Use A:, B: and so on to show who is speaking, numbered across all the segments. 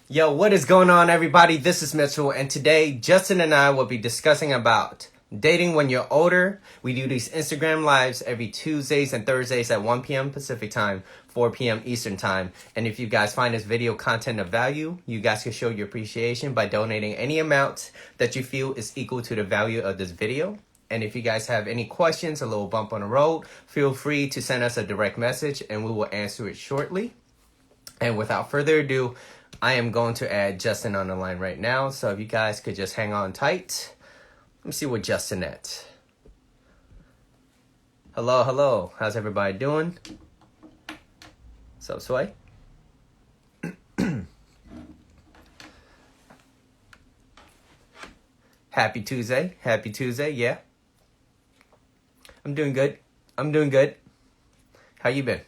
A: Yo, what is going on, everybody? This is Mitchell, and today Justin and I will be discussing about dating when you're older. We do these Instagram lives every Tuesdays and Thursdays at 1 p.m. Pacific time, 4 p.m. Eastern time. And if you guys find this video content of value, you guys can show your appreciation by donating any amount that you feel is equal to the value of this video. And if you guys have any questions, a little bump on the road, feel free to send us a direct message and we will answer it shortly. And without further ado, I am going to add Justin on the line right now. So if you guys could just hang on tight. Let me see what Justin at. Hello, hello. How's everybody doing? What's up, Sway? Happy Tuesday. Happy Tuesday, yeah. I'm doing good. I'm doing good. How you been?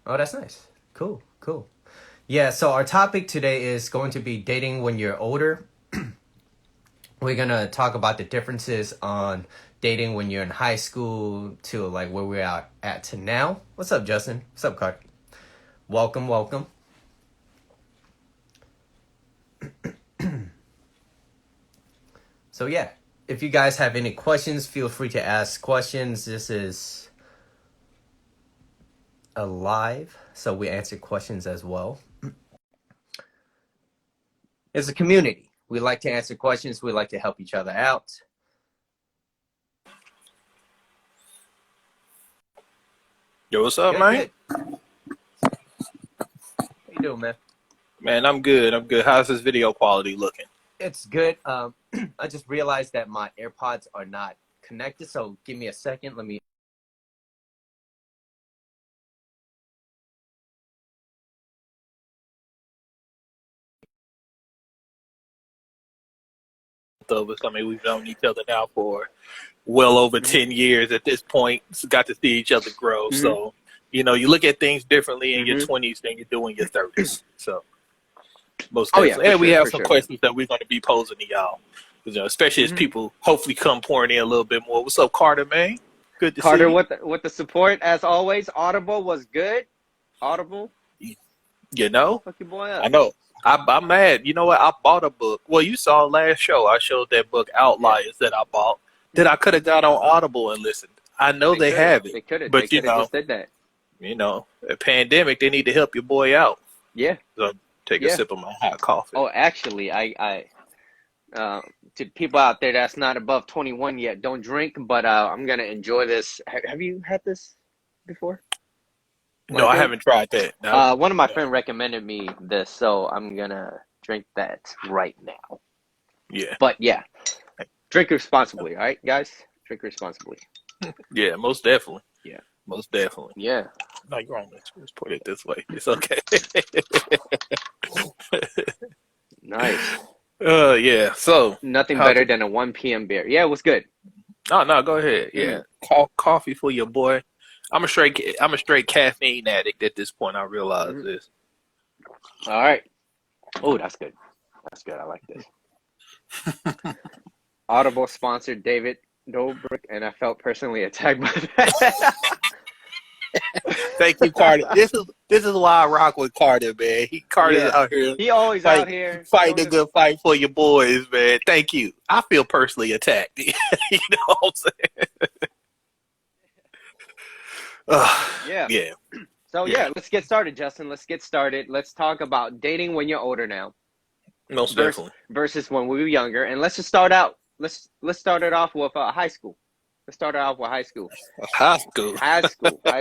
A: Oh, that's nice. Cool, cool. Yeah, so our topic today is going to be dating when you're older. We're going to talk about the differences on dating when you're in high school to like where we're at to now. What's up, Justin? What's up, Clark? Welcome, welcome. So yeah, if you guys have any questions, feel free to ask questions. This is a live, so we answer questions as well. It's a community. We like to answer questions. We like to help each other out.
B: Yo, what's up, man?
A: Good. How you doing, man?
B: Man, I'm good. I'm good. How's this video quality looking?
A: It's good. I just realized that my AirPods are not connected, so give me a second. Let me.
B: Of us. I mean, we've known each other now for well over 10 years at this point. Got to see each other grow. So, you know, you look at things differently in your 20s than you do in your 30s. So, most definitely. And we have some questions that we're going to be posing to y'all. You know, especially as people hopefully come pouring in a little bit more. What's up, Carter, man? Good to see you.
C: Carter, with the support as always. Audible was good. Audible.
B: You know,
C: Fuck your boy up.
B: I know. I'm mad. You know what? I bought a book. Well, you saw last show. I showed that book Outliers that I bought that I could have got on Audible and listened. I know they have it.
C: They could have.
B: But
C: They
B: you know,
C: just did that.
B: You know, a pandemic. They need to help your boy out.
C: Yeah.
B: So take a sip of my hot coffee.
C: Oh, actually, I to people out there that's not above 21 yet, don't drink. But I'm gonna enjoy this. Have you had this before?
B: No, I haven't tried that. No.
C: One of my friends recommended me this, so I'm gonna drink that right now.
B: Yeah.
C: But yeah, drink responsibly, all right, guys? Drink responsibly.
B: Yeah, most definitely.
C: Yeah.
B: Most definitely.
C: Yeah.
B: No, you're wrong. Let's put it this way. It's okay.
C: Nice.
B: Yeah. So
C: nothing better than a 1 p.m. beer. Yeah, it was good.
B: No, go ahead. Yeah. Coffee for your boy. I'm a straight caffeine addict at this point. I realize this.
C: All right. Oh, that's good. That's good. I like this. Audible sponsored David Dobrik, and I felt personally attacked by that.
B: Thank you, Carter. This is why I rock with Carter, man. Carter's out here.
C: He always out here
B: fighting a good fight for your boys, man. Thank you. I feel personally attacked. You know what I'm saying?
C: Yeah. So let's get started, Justin. Let's get started. Let's talk about dating when you're older now.
B: Most definitely.
C: Versus when we were younger. And let's just start out. Let's start it off with high school. Let's start it off with high school.
B: High school.
C: High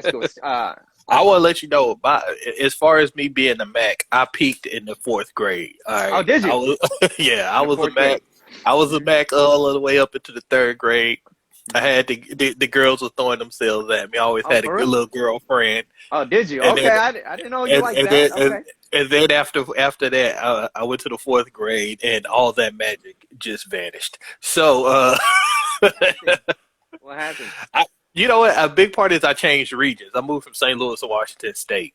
C: school.
B: I want to let you know, as far as me being a Mac, I peaked in the 4th grade. All right?
C: Oh, did you?
B: I was a Mac. I was a Mac all the way up into the 3rd grade. I had the girls were throwing themselves at me. I always had a good little girlfriend.
C: Oh, did you? Okay, then, I didn't know you like that. Okay.
B: And then after that, I went to the 4th grade, and all that magic just vanished. So,
C: what happened?
B: You know what? A big part is I changed regions. I moved from St. Louis to Washington State.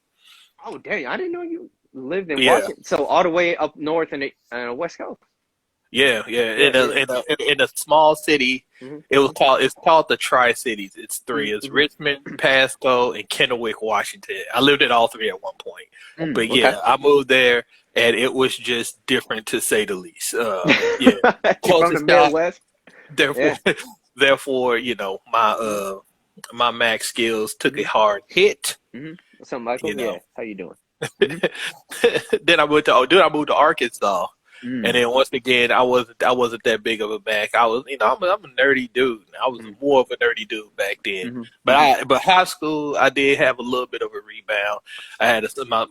C: Oh, dang! I didn't know you lived in Washington. So all the way up north in the West Coast.
B: Yeah.
C: Yeah,
B: In a small city,
C: hmm
B: it's called the Tri Cities. It's three. It's
C: hmm
B: Richmond, Pasco, and Kennewick, Washington. I lived in all three at one point. But
C: Okay.
B: yeah, I moved there, and it was just different to say the least. Yeah,
C: You're from the
B: culture shock.
C: Midwest.
B: Therefore,
C: Yeah.
B: therefore,
C: hmm
B: my math skills took a
C: hmm
B: hard hit.
C: What's up, Michael?
B: You know.
C: Yeah. How you doing? hmm
B: Then I moved to Arkansas, and
C: mm
B: then once again, I wasn't that big of a Mac. I was, I'm a nerdy dude. I was
C: mm
B: more of a nerdy dude back then.
C: hmm hmm
B: But high school, I did have a little bit of a rebound. I had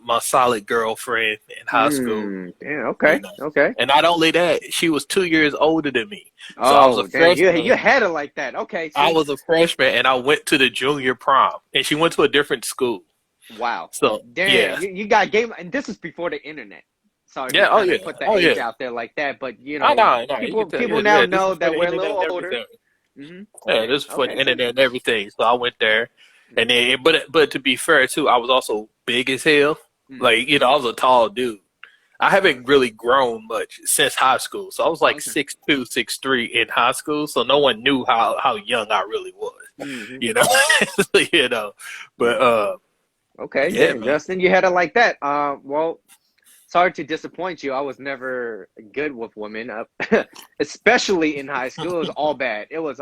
B: my solid girlfriend in high school,
C: Yeah.
B: you
C: Okay.
B: know,
C: Okay.
B: and not only that, she was 2 years older than me. So I was a
C: Oh, damn. You
B: freshman.
C: had it like that. Okay.
B: I
C: See.
B: was a freshman, and I went to the junior prom, and she went to a different school.
C: Wow.
B: So
C: Damn.
B: yeah,
C: You got game, and this is before the internet. Sorry to
B: yeah, oh
C: kind of
B: yeah,
C: put the
B: oh
C: age
B: yeah.
C: out there like that, but
B: I know, no, you can tell.
C: people
B: Yeah,
C: now
B: this
C: know
B: is for
C: that
B: the
C: we're a
B: internet
C: little
B: and
C: older.
B: everything. Yeah,
C: Yeah.
B: this is for the
C: Okay. See.
B: internet and everything. So I went there, and then, but to be fair too, I was also big as hell.
C: Mm.
B: Like I was a tall dude. I haven't really grown much since high school. So I was like
C: Okay.
B: 6'2", 6'3" in high school. So no one knew how young I really was.
C: hmm
B: You know, you know.
C: Yeah.
B: But
C: Okay.
B: yeah,
C: Damn,
B: man.
C: Justin, you had it like that. Well, sorry to disappoint you. I was never good with women, especially in high school. It was all bad. It was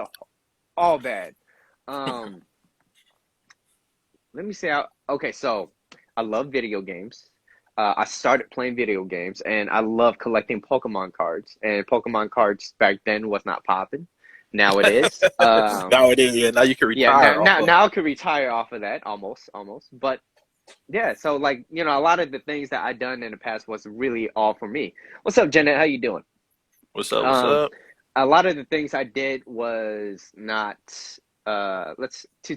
C: all bad. Um, Let me say, okay, so I love video games. I started playing video games, and I love collecting Pokemon cards. And Pokemon cards back then was not popping. Now it is.
B: Now it is. Yeah, now you can
C: Yeah, now,
B: retire off
C: now,
B: of.
C: now I could retire off of that, almost. But yeah, so like a lot of the things that I done in the past was really all for me. What's up, Janet? How you doing?
B: What's up? What's
C: Um,
B: up?
C: a lot of the things I did was not let's to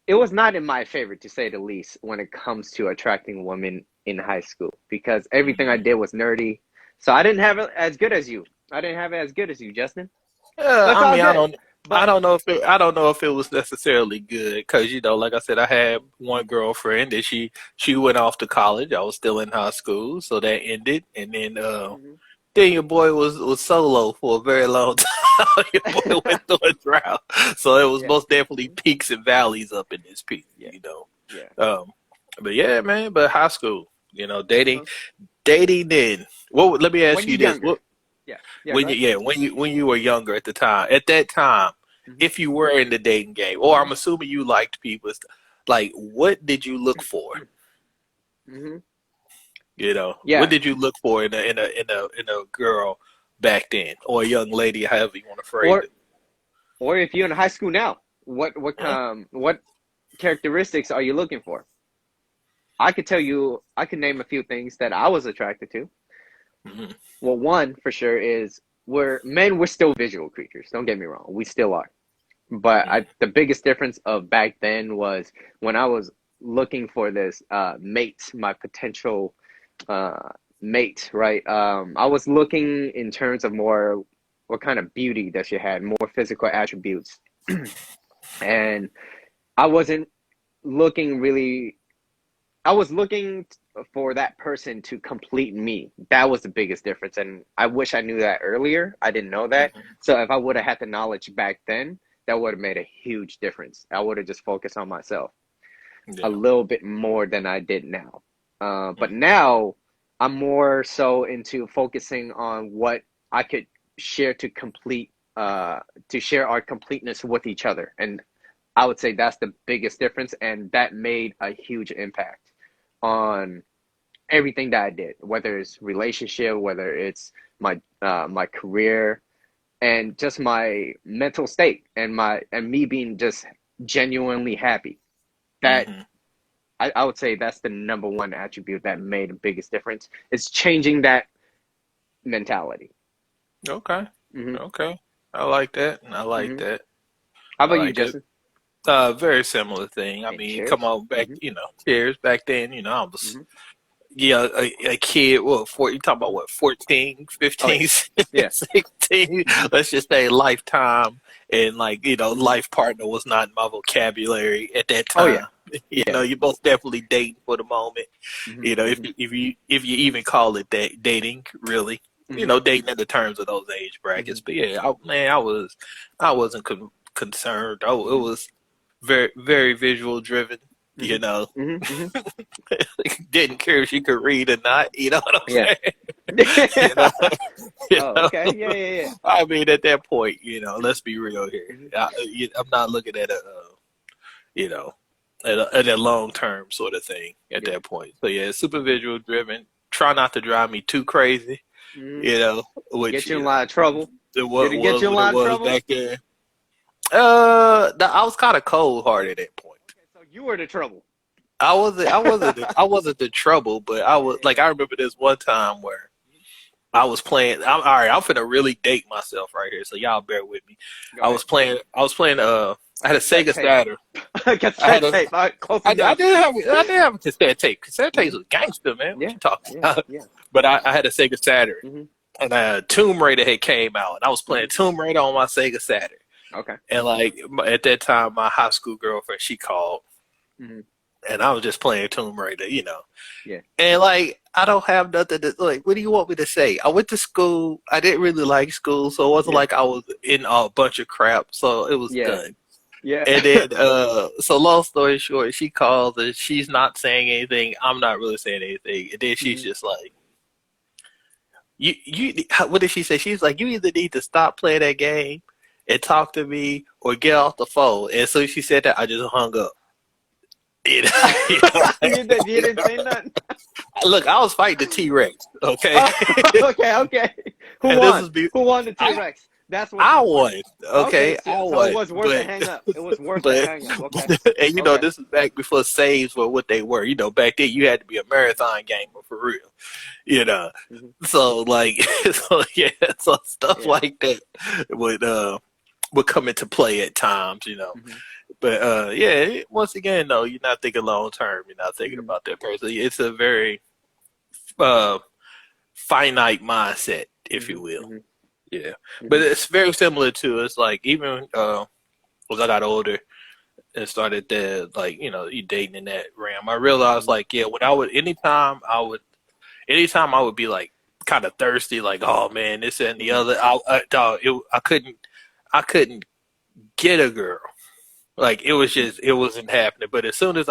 C: it was not in my favor to say the least when it comes to attracting women in high school because everything I
B: Mhm.
C: did was nerdy. So I didn't have it as good as you. I didn't have it as good as you, Justin. But it's
B: I
C: all
B: mean,
C: good.
B: I
C: But
B: don't know if I don't know if it was necessarily good because like I said, I had one girlfriend and she went off to college. I was still in high school, so that ended, and
C: Mhm.
B: then your boy was solo for a very long time. Your boy went through a drought, so it was
C: Yeah.
B: most definitely
C: Mhm.
B: peaks and valleys up in this peak,
C: Yeah. Yeah.
B: But yeah, man. But high school, dating,
C: Uh-huh.
B: dating. Then let me
C: When
B: ask
C: you're
B: you this:
C: younger.
B: what
C: Yeah. Yeah, go ahead.
B: when you were younger at that time,
C: Mhm.
B: if you were in the dating game, or I'm assuming you liked people, like what did you look for?
C: Mhm.
B: What
C: Yeah.
B: did you look for in a girl back then, or a young lady, however you want to phrase
C: Or
B: it?
C: or if you're in high school now,
B: Huh?
C: what characteristics are you looking for? I could name a few things that I was attracted to.
B: Hmm.
C: Well, one for sure is we're still visual creatures. Don't get me wrong, we still are. But the biggest difference of back then was when I was looking for this mate, my potential uh, mate, right? I was looking in terms of more what kind of beauty that she had, more physical attributes, and I wasn't looking really. I was looking for that person to complete me. That was the biggest difference. And I wish I knew that earlier. I didn't know that. So if I would have had the knowledge back then, that would have made a huge difference. I would have just focused on myself a
B: Yeah.
C: little bit more than I did now. But now I'm more so into focusing on what I could share to share our completeness with each other. And I would say that's the biggest difference. And that made a huge impact on everything that I did, whether it's relationship, whether it's my career, and just my mental state, and me being just genuinely happy. That
B: Hmm.
C: I would say that's the number one attribute that made the biggest difference. It's changing that mentality.
B: Okay.
C: hmm
B: Okay. I like that. I like
C: hmm
B: that.
C: How
B: I
C: about you,
B: like it.
C: Justin?
B: Very similar thing. I
C: And
B: mean, come
C: cheers.
B: on back,
C: hmm
B: cheers back then, I was,
C: hmm
B: yeah, a kid, you talking about
C: hmm
B: what, 14,
C: Oh yeah,
B: 15,
C: yeah.
B: 16,
C: hmm
B: let's just say lifetime, and
C: hmm
B: life partner was not in my vocabulary at that
C: Oh yeah,
B: time.
C: yeah.
B: You're both definitely dating for the moment,
C: hmm
B: if
C: hmm
B: if you even call it that dating, really. dating in the terms of those age brackets. But yeah, I wasn't concerned. Oh, it was very, very visual driven. Didn't care if she could read or not. You know what I'm
C: Yeah.
B: saying? you know,
C: Oh, okay. Yeah.
B: I mean, at that point, let's be real here. I'm not looking at at a long term sort of thing at that point. So yeah, super visual driven. Try not to drive me too crazy. Which
C: Get you in a lot of trouble.
B: Did
C: it get you in a lot of trouble?
B: Back then? I was kind of cold hearted at that point.
C: Okay, so you were the trouble.
B: I wasn't the trouble, but I was like, I remember this one time where I was playing. All right, I'm finna really date myself right here, so y'all bear with me. I was playing. I had a Sega Saturn.
C: Cassette tape.
B: I did have a cassette tape. Cassette tapes was gangster, man. What you talking about?
C: Yeah.
B: But I had a Sega Saturn, and Tomb Raider had came out, and I was playing Tomb Raider on my Sega Saturn.
C: Okay.
B: And like at that time, my high school girlfriend, she called, and I was just playing Tomb Raider,
C: Yeah.
B: And like I don't have nothing to like. What do you want me to say? I went to school. I didn't really like school, so it wasn't like I was in a bunch of crap. So it was done.
C: Yeah.
B: And then, so long story short, she calls and she's not saying anything. I'm not really saying anything. And then she's just like, what did she say? She's like, you either need to stop playing that game and talk to me or get off the phone. And so she said that, I just hung up. You
C: didn't say nothing?
B: Look, I was fighting the T-Rex, okay?
C: Okay. Who won? Who won the T-Rex? That's what
B: I won. Okay, I won.
C: So it was worth the hang up. It was worth the hang up. Okay.
B: And this is back before saves were what they were. Back then you had to be a marathon gamer for real. So like, so stuff like that would come into play at times. But once again, though, you're not thinking long term. You're not thinking about that person. It's a very finite mindset, if you will. Yeah, but it's very similar to it's like even as I got older and started to you dating in that realm. I realized when anytime I would be like kind of thirsty, like oh man, this and the other. I couldn't get a girl. Like it wasn't happening. But as soon as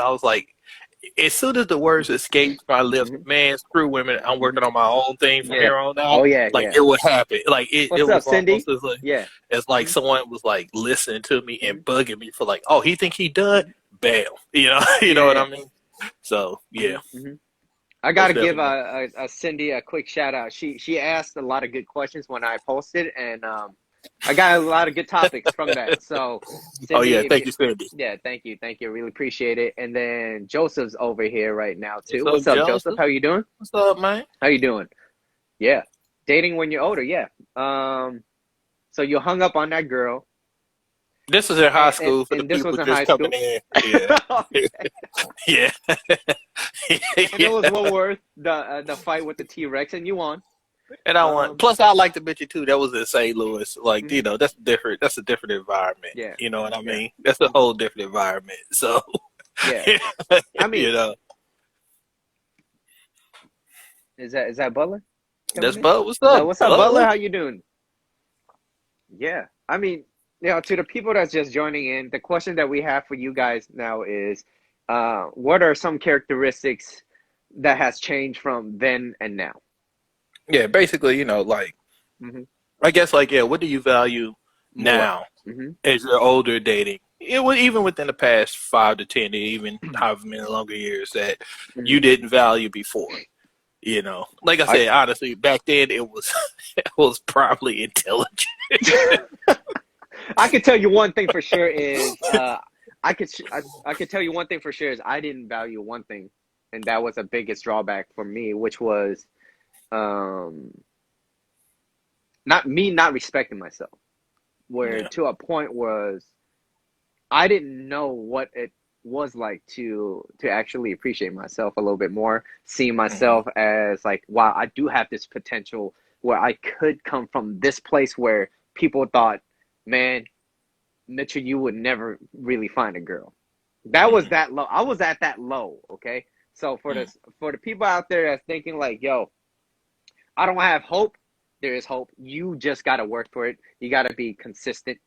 B: the words escaped my lips, man, screw women. I'm working on my own thing from here on out.
C: Oh yeah,
B: it would happen. Like it
C: What's
B: was
C: up, Cindy?
B: It's like someone was like listening to me and bugging me for like, oh, he think he done? Bam. You know what I mean? So yeah.
C: I gotta give a Cindy a quick shout out. She asked a lot of good questions when I posted, and I got a lot of good topics from that. So, Cindy,
B: thank you, Cindy.
C: Yeah, thank you. Really appreciate it. And then Joseph's over here right now too.
B: What's
C: up, Joseph? How you doing?
B: What's up, man?
C: How you doing? Yeah, dating when you're older. Yeah. So you hung up on that girl.
B: This was in high school for the
C: this
B: people
C: was in
B: just
C: high
B: coming
C: school?
B: in. Yeah.
C: And it was well worth the fight with the T-Rex, and you won.
B: And I won. Plus, I like to bet you too. That was in St. Louis. Like that's different. That's a different environment.
C: Yeah.
B: You know what I mean? That's a whole different environment. So.
C: Yeah. I mean, Is that Butler?
B: That's Butler. What's up?
C: What's up, Butler? How you doing? Yeah. I mean, to the people that's just joining in, the question that we have for you guys now is, what are some characteristics that has changed from then and now?
B: Yeah, basically, I guess, what do you value now as you're older dating? Even within the past 5 to 10, even however many longer years that you didn't value before. Like I said, honestly, back then it was probably intelligent.
C: I could tell you one thing for sure is I could tell you one thing for sure is I didn't value one thing, and that was the biggest drawback for me, which was not respecting myself. To a point was I didn't know what it was like to actually appreciate myself a little bit more, seeing myself as like, wow, I do have this potential where I could come from this place where people thought, man, Mitchell, you would never really find a girl. That was that low. I was at that low, okay? So for the people out there that's thinking like, yo, I don't have hope, there is hope. You just got to work for it. You got to be consistent.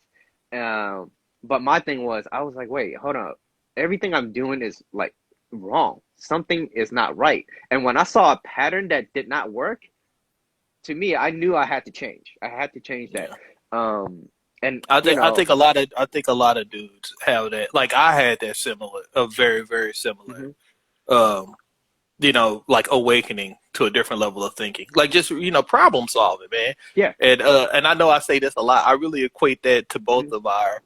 C: But my thing was, I was like, wait, hold on. Everything I'm doing is like wrong. Something is not right. And when I saw a pattern that did not work, to me, I knew I had to change. I had to change that. And
B: I think a lot of dudes have that. Like I had that similar, a very, very similar, like awakening to a different level of thinking. Like just, problem solving, man.
C: Yeah.
B: And I know I say this a lot. I really equate that to both of our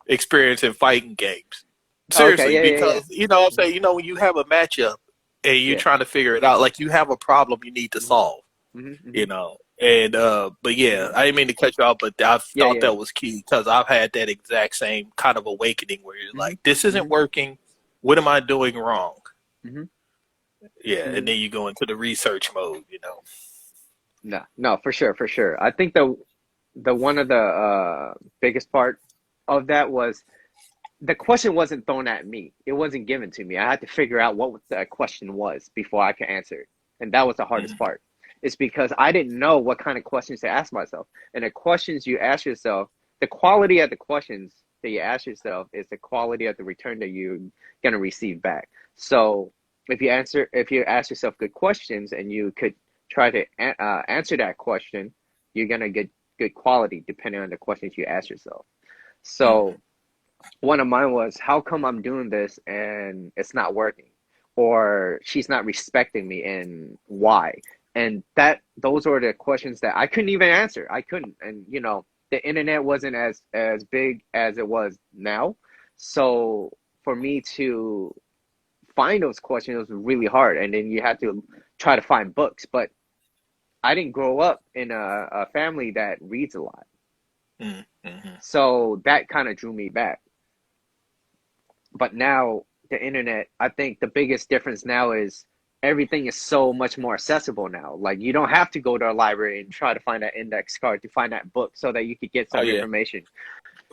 B: experience in fighting games. Seriously, because you know what I'm saying, when you have a matchup and you're trying to figure it out, like you have a problem you need to solve. And but yeah, I didn't mean to cut you off, but I thought that was key because I've had that exact same kind of awakening where you're like, this isn't working. What am I doing wrong? Yeah, and then you go into the research mode,
C: No, for sure. I think the one of the biggest part of that was the question wasn't thrown at me. It wasn't given to me. I had to figure out what the question was before I could answer it. And that was the hardest part. It's because I didn't know what kind of questions to ask myself. And the questions you ask yourself, the quality of the questions that you ask yourself is the quality of the return that you're going to receive back. So if you ask yourself good questions and you could try to answer that question, you're going to get good quality depending on the questions you ask yourself. So one of mine was, how come I'm doing this and it's not working? Or she's not respecting me, and why? And those were the questions that I couldn't even answer. I couldn't. And, the internet wasn't as big as it was now. So for me to find those questions was really hard. And then you had to try to find books. But I didn't grow up in a family that reads a lot. So that kind of drew me back. But now the internet, I think the biggest difference now is everything is so much more accessible now. Like you don't have to go to a library and try to find that index card to find that book so that you could get some information.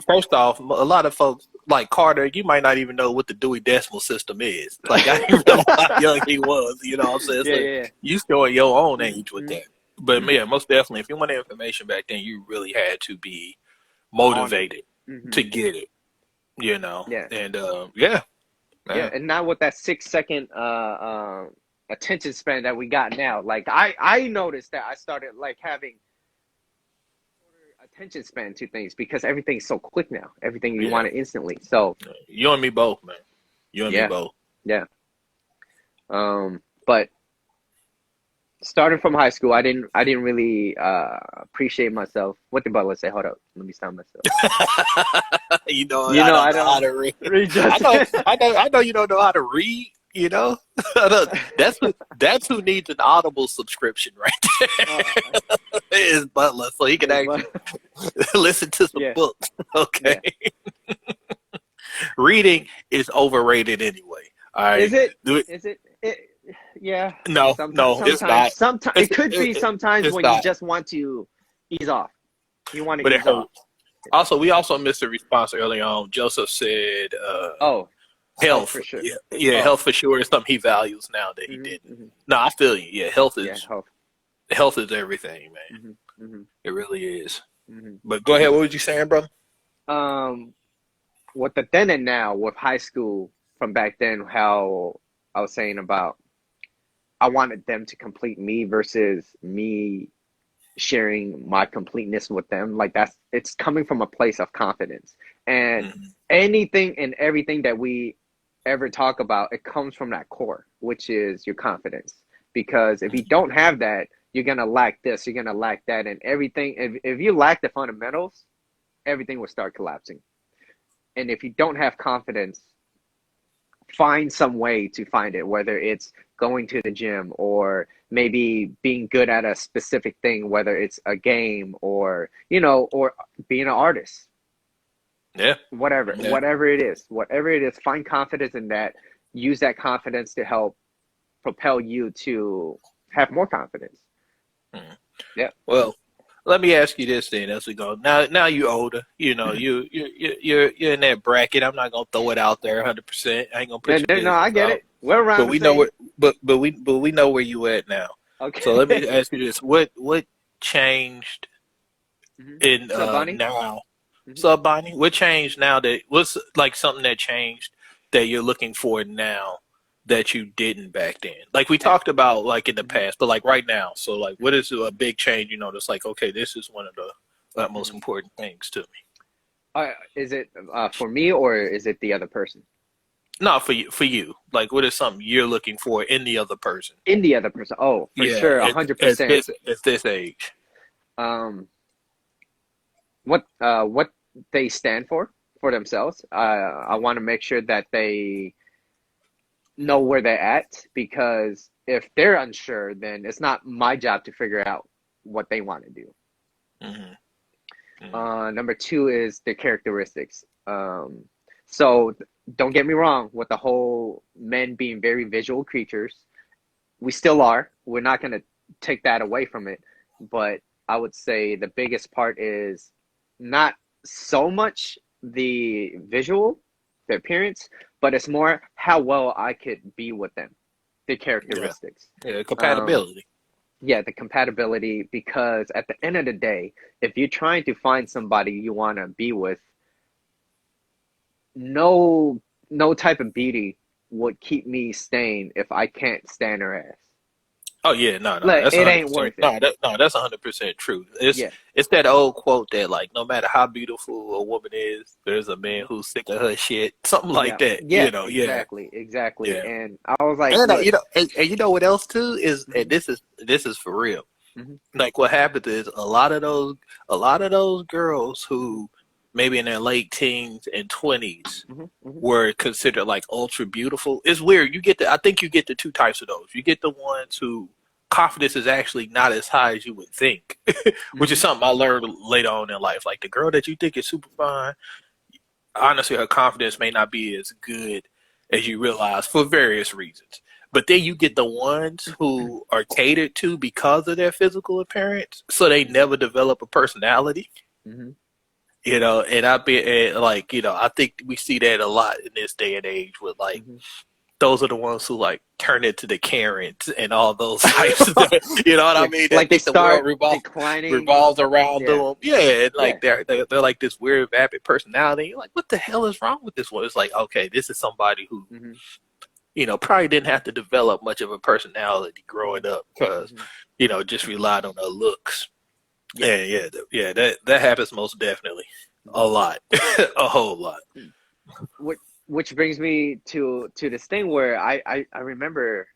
B: First off, a lot of folks like Carter, you might not even know what the Dewey Decimal System is. Like I didn't know how young he was. You know what I'm saying? You still at your own age with that. But yeah, most definitely, if you wanted information back then, you really had to be motivated to get it. And
C: and now with that 6-second attention span that we got now, like I noticed that I started like having attention span to things because everything's so quick now. Everything you want it instantly. So
B: you and me both, man. You and me both.
C: Yeah. But starting from high school, I didn't really appreciate myself. What did Butler say? Hold up, let me stop myself.
B: I don't know how to read. I know you don't know how to read. That's who needs an Audible subscription right there. Is Butler, so he can actually listen to some books. Okay. Reading is overrated anyway. All right.
C: Is it? Is it? Yeah.
B: No, it's not.
C: Sometimes it could be sometimes when you just want to ease off. You want to ease off.
B: Also, we also missed a response early on. Joseph said, health.
C: For sure.
B: Health for sure is something he values now that he didn't. No, I feel you. Yeah, health is everything, man. It really is. But go ahead. What was you saying, brother?
C: With the then and now with high school from back then, how I was saying about I wanted them to complete me versus me sharing my completeness with them. Like it's coming from a place of confidence. And anything and everything that we ever talk about, it comes from that core, which is your confidence. Because if you don't have that, you're going to lack this, you're going to lack that, and everything. If you lack the fundamentals, everything will start collapsing. And if you don't have confidence, find some way to find it, whether it's going to the gym or maybe being good at a specific thing, whether it's a game or, or being an artist.
B: Yeah.
C: Whatever it is, find confidence in that. Use that confidence to help propel you to have more confidence. Yeah.
B: Well, let me ask you this then as we go. Now you're older. You're in that bracket. I'm not gonna throw it out there 100%. I ain't gonna put you.
C: No, I get it. We're around.
B: But we know where. But we know where you at now.
C: Okay.
B: So let me ask you this: What changed
C: Mm-hmm.
B: in
C: So, Bonnie?
B: now?
C: Mm-hmm.
B: So, Bonnie, what changed now that what's like something that changed that you're looking for now that you didn't back then? Like we talked about like in the
C: Mm-hmm.
B: past, but like right now. So like what is a big change you notice like okay, this is one of the most
C: Mm-hmm.
B: important things to me.
C: Is it for me or is it the other person?
B: No, for you. Like what is something you're looking for in the other person?
C: In the other person. Oh, for
B: Yeah,
C: sure,
B: at,
C: 100%.
B: at this age.
C: Um, what they stand for themselves. I want to make sure that they know where they're at, because if they're unsure, then it's not my job to figure out what they want to do.
B: Hmm. Hmm.
C: Number two is the characteristics. So don't get me wrong with the whole men being very visual creatures. We still are. We're not going to take that away from it. But I would say the biggest part is not so much the visual, the appearance, but it's more how well I could be with them, the
B: Yeah,
C: characteristics.
B: yeah,
C: Um,
B: compatibility.
C: yeah, the compatibility, because at the end of the day, if you're trying to find somebody you want to be with, no no type of beauty would keep me staying if I can't stand her ass.
B: Oh yeah, no,
C: Like,
B: that's
C: it
B: hundred
C: ain't
B: percent.
C: worth it.
B: No, that's 100% true.
C: Yeah.
B: It's that old quote that like no matter how beautiful a woman is, there's a man
C: Mhm.
B: who's sick of her shit, something like
C: Yeah.
B: that.
C: Yeah,
B: Yeah,
C: exactly.
B: yeah.
C: And I was like,
B: And
C: look.
B: and you know what else too is, and
C: Hmm.
B: this is for real.
C: Hmm.
B: Like what happens is a lot of those girls
C: Hmm.
B: who maybe in their late teens and 20s
C: Hmm. Hmm.
B: were considered like ultra beautiful. It's weird. I think you get the two types of those. You get the ones who confidence is actually not as high as you would think, which is
C: Hmm.
B: something I learned later on in life. Like the girl that you think is super fine, honestly, her confidence may not be as good as
C: Hmm.
B: you realize for various reasons. But then you get the ones who are catered to because of their physical appearance, so they never develop a personality.
C: Hmm.
B: And like, I think we see that a lot in this day and age with like
C: Hmm.
B: those are the ones who like turn into the Karens and all those types of you know what I
C: Yeah,
B: mean? That
C: like they
B: think the world
C: start declining.
B: revolves around
C: Yeah.
B: them. Yeah, and
C: Yeah.
B: like they're like this weird vapid personality. You're like, what the hell is wrong with this one? It's like, okay, this is somebody who,
C: Hmm.
B: probably didn't have to develop much of a personality growing up because,
C: Hmm.
B: just relied on their looks.
C: Yeah.
B: Yeah, yeah, that happens most definitely. A
C: Hmm.
B: lot. A whole lot.
C: Which brings me to this thing where I remember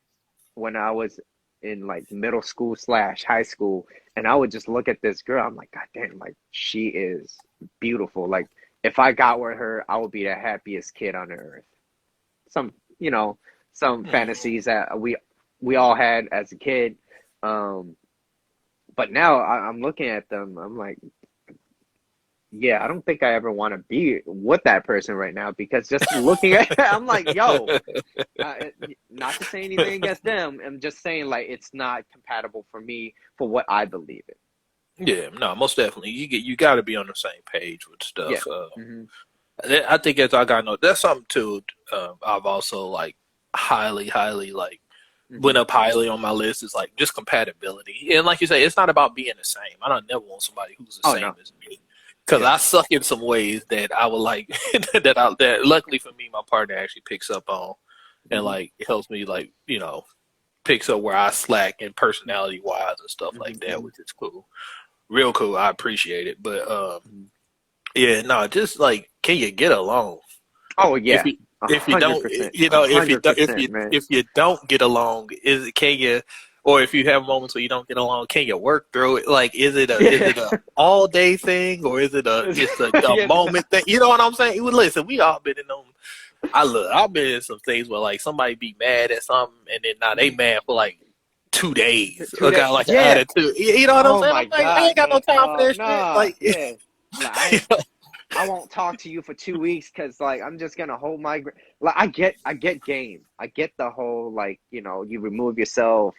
C: when I was in like middle school slash high school, and I would just look at this girl. I'm like, God damn, like she is beautiful. Like if I got with her, I would be the happiest kid on earth. Some, some
B: Mm.
C: fantasies that we all had as a kid. Um, but now I'm looking at them. I'm like, yeah, I don't think I ever want to be with that person right now, because just looking at, I'm like, yo, not to say anything against them. I'm just saying like it's not compatible for me for what I believe
B: Yeah, no, most definitely. You got to be on the same page with
C: in. Yeah.
B: stuff.
C: Hmm.
B: I think as I got know, that's something too. I've also like highly like
C: Hmm.
B: went up highly on my list is like just compatibility. And like you say, it's not about being the same. I don't never want somebody who's the
C: Oh
B: same
C: no.
B: as me because
C: Yeah.
B: I suck in some ways that I would like that. Luckily for me, my partner actually picks up on and
C: Hmm.
B: like helps me like picks up where I slack in personality wise and stuff
C: Hmm.
B: like that,
C: Hmm.
B: which is cool, real cool. I appreciate it, but
C: Hmm.
B: yeah, no, just like can you get along?
C: Oh
B: If
C: yeah.
B: you
C: A
B: if you
C: hundred
B: don't,
C: percent. A
B: if you
C: hundred
B: don't,
C: percent, man.
B: if you don't get along, can you? Or if you have moments where you don't get along, can you work through it? Like, is
C: Yeah.
B: it a all day thing or is it just a
C: Yeah.
B: moment thing? You know what I'm saying? Well, listen, we all been in them. I've been in some things where like somebody be mad at something and then now they
C: Mhm.
B: mad for like 2 days or
C: Today.
B: got like an
C: Yeah.
B: attitude. You know what I'm
C: Oh
B: saying?
C: my
B: I'm like, I ain't
C: God,
B: got no
C: man.
B: time for that shit.
C: Nah.
B: Like,
C: Yeah. Like I won't talk to you for 2 weeks because like I'm just gonna hold my like I get game. I get the whole like you remove yourself,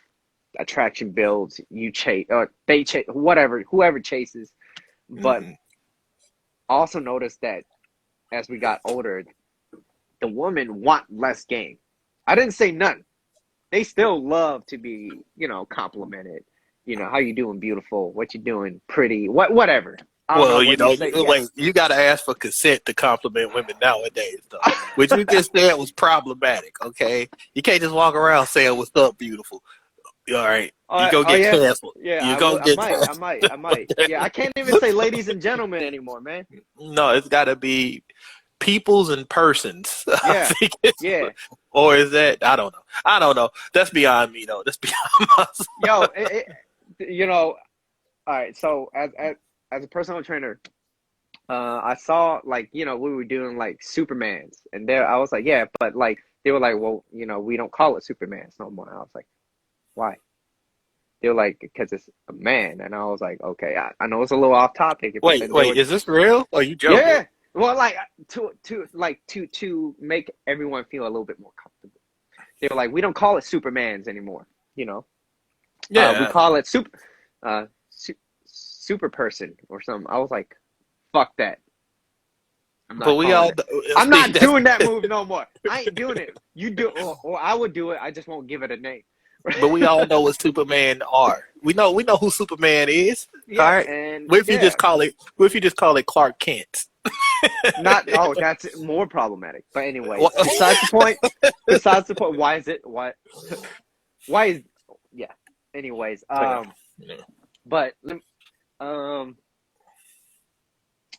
C: attraction builds, you chase or they chase whoever chases. But
B: mhm.
C: also notice that as we got older, the women want less game. I didn't say none. They still love to be complimented how you doing, beautiful? What you doing, pretty? Whatever. I don't
B: Well,
C: know what you say.
B: wait, you got to ask for consent to compliment women nowadays, though. What you just said was problematic, okay? You can't just walk around saying, "What's up, beautiful?" All right. You go get
C: yeah.
B: canceled.
C: Yeah,
B: You go get
C: I might. Yeah, I can't even say ladies and gentlemen anymore, man.
B: No, it's got to be peoples and persons.
C: Yeah,
B: I think
C: yeah.
B: or is that? I don't know. That's beyond me, though. That's beyond myself.
C: Yo, all right. So as a personal trainer, I saw we were doing like Supermans, and there I was like, yeah, but like they were like, well, we don't call it Supermans no more. I was like, why? They were like, because it's a man, and I was like, okay, I know it's a little off topic.
B: Wait, is this real? Or are you joking?
C: Yeah. Well, like to make everyone feel a little bit more comfortable. They were like, we don't call it Supermans anymore.
B: Yeah.
C: We call it super person or something. I was like, fuck that. I'm not doing that move no more. I ain't doing it. You do, or I would do it. I just won't give it a name.
B: But we all know what Superman are. We know who Superman is.
C: Yeah,
B: all right.
C: And
B: what if you just call it Clark Kent?
C: That's more problematic. But anyway, besides the point. Why is it? Why is? Yeah. Anyways, but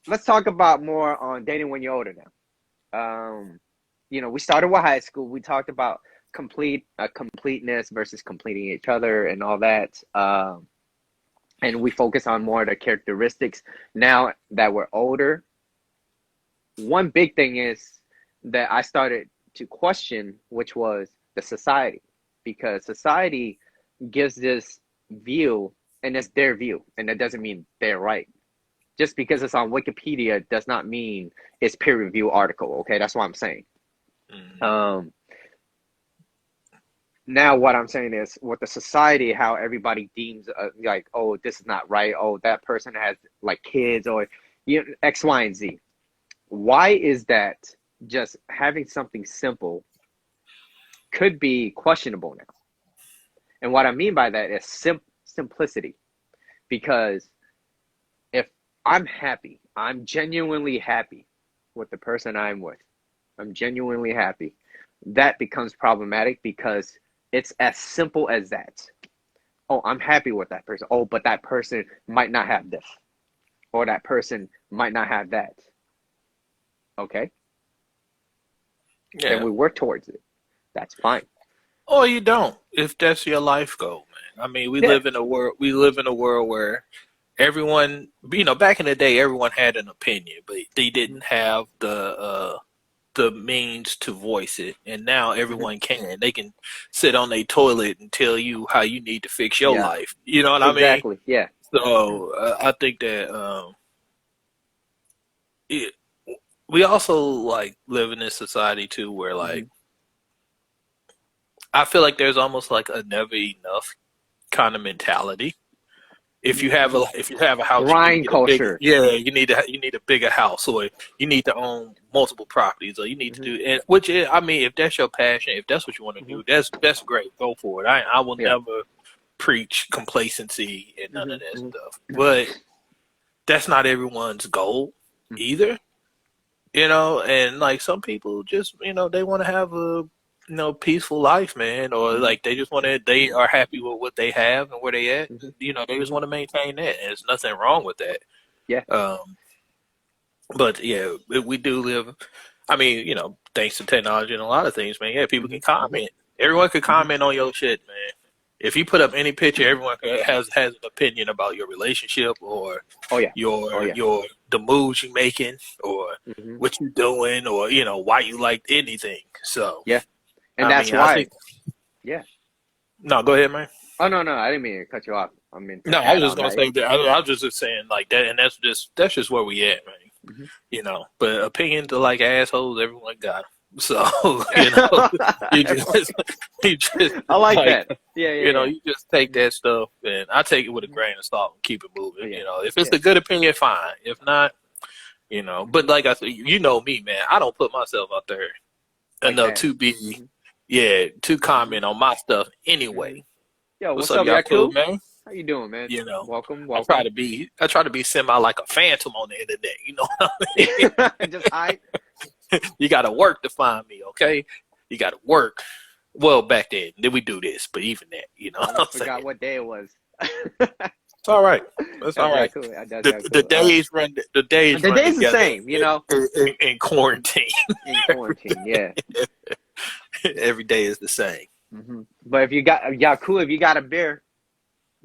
C: let's talk about more on dating when you're older now. We started with high school. We talked about completeness versus completing each other and all that. And we focus on more of the characteristics. Now that we're older, one big thing is that I started to question, which was the society, because society gives this view, and it's their view, and that doesn't mean they're right. Just because it's on Wikipedia does not mean it's peer review article. Okay, that's what I'm saying. Mm-hmm. Now what I'm saying is, with the society, how everybody deems like, oh, this is not right. Oh, that person has like kids, or X, Y, and Z. Why is that? Just having something simple could be questionable now. And what I mean by that is simplicity. Because if I'm happy, I'm genuinely happy with the person I'm with, I'm genuinely happy, that becomes problematic because it's as simple as that. Oh, I'm happy with that person. Oh, but that person might not have this. Or that person might not have that. Okay?
B: Yeah.
C: And we work towards it. That's fine.
B: Or you don't, if that's your life goal, man. I mean, we live in a world where everyone, back in the day, everyone had an opinion, but they didn't have the means to voice it. And now everyone can. They can sit on their toilet and tell you how you need to fix your life. You know what I mean?
C: Exactly. Yeah.
B: So I think that we also like live in this society too, where like I feel like there's almost like a never enough kind of mentality. If you have a house,
C: grind culture.
B: You need a bigger house, or you need to own multiple properties, or you need to do. And which is, I mean, if that's your passion, if that's what you want to do, that's great. Go for it. I will never preach complacency and none of that stuff. But that's not everyone's goal either. And like some people just they want to have a peaceful life, man, or like they are happy with what they have and where they at. They just want to maintain that, and there's nothing wrong with that.
C: Yeah.
B: But yeah, we do live. I mean, thanks to technology and a lot of things, man. Yeah, people can comment. Everyone can comment on your shit, man. If you put up any picture, everyone has an opinion about your relationship or the moves you making or what you doing or why you like anything. So
C: yeah. And that's why.
B: No, go ahead, man.
C: Oh no, I didn't mean to cut you off. I mean,
B: no, I was just gonna say that. I was just saying like that, and that's just where we at, man. But opinions are like assholes. Everyone got them. So you just
C: I like that. Yeah.
B: You just take that stuff, and I take it with a grain of salt and keep it moving. If it's a good opinion, fine. If not, But like I said, me, man. I don't put myself out there enough to be. Yeah, to comment on my stuff anyway.
C: Yo, what's up, y'all cool,
B: man?
C: How you doing, man?
B: You know,
C: Welcome,
B: I try
C: welcome.
B: to be semi like a phantom on the internet. You know what I mean?
C: Just hide.
B: You got to work to find me, okay? You got to work. Well, back then we do this, but even that, you know
C: I
B: what I'm
C: almost
B: saying?
C: forgot what day it was.
B: It's all right. It's all
C: That's
B: right.
C: cool. That's
B: The
C: cool.
B: the days run
C: The day's the
B: together
C: same, you know,
B: in quarantine.
C: in quarantine. Yeah.
B: Every day is the same.
C: But if you got, yeah, cool. If you got a beer,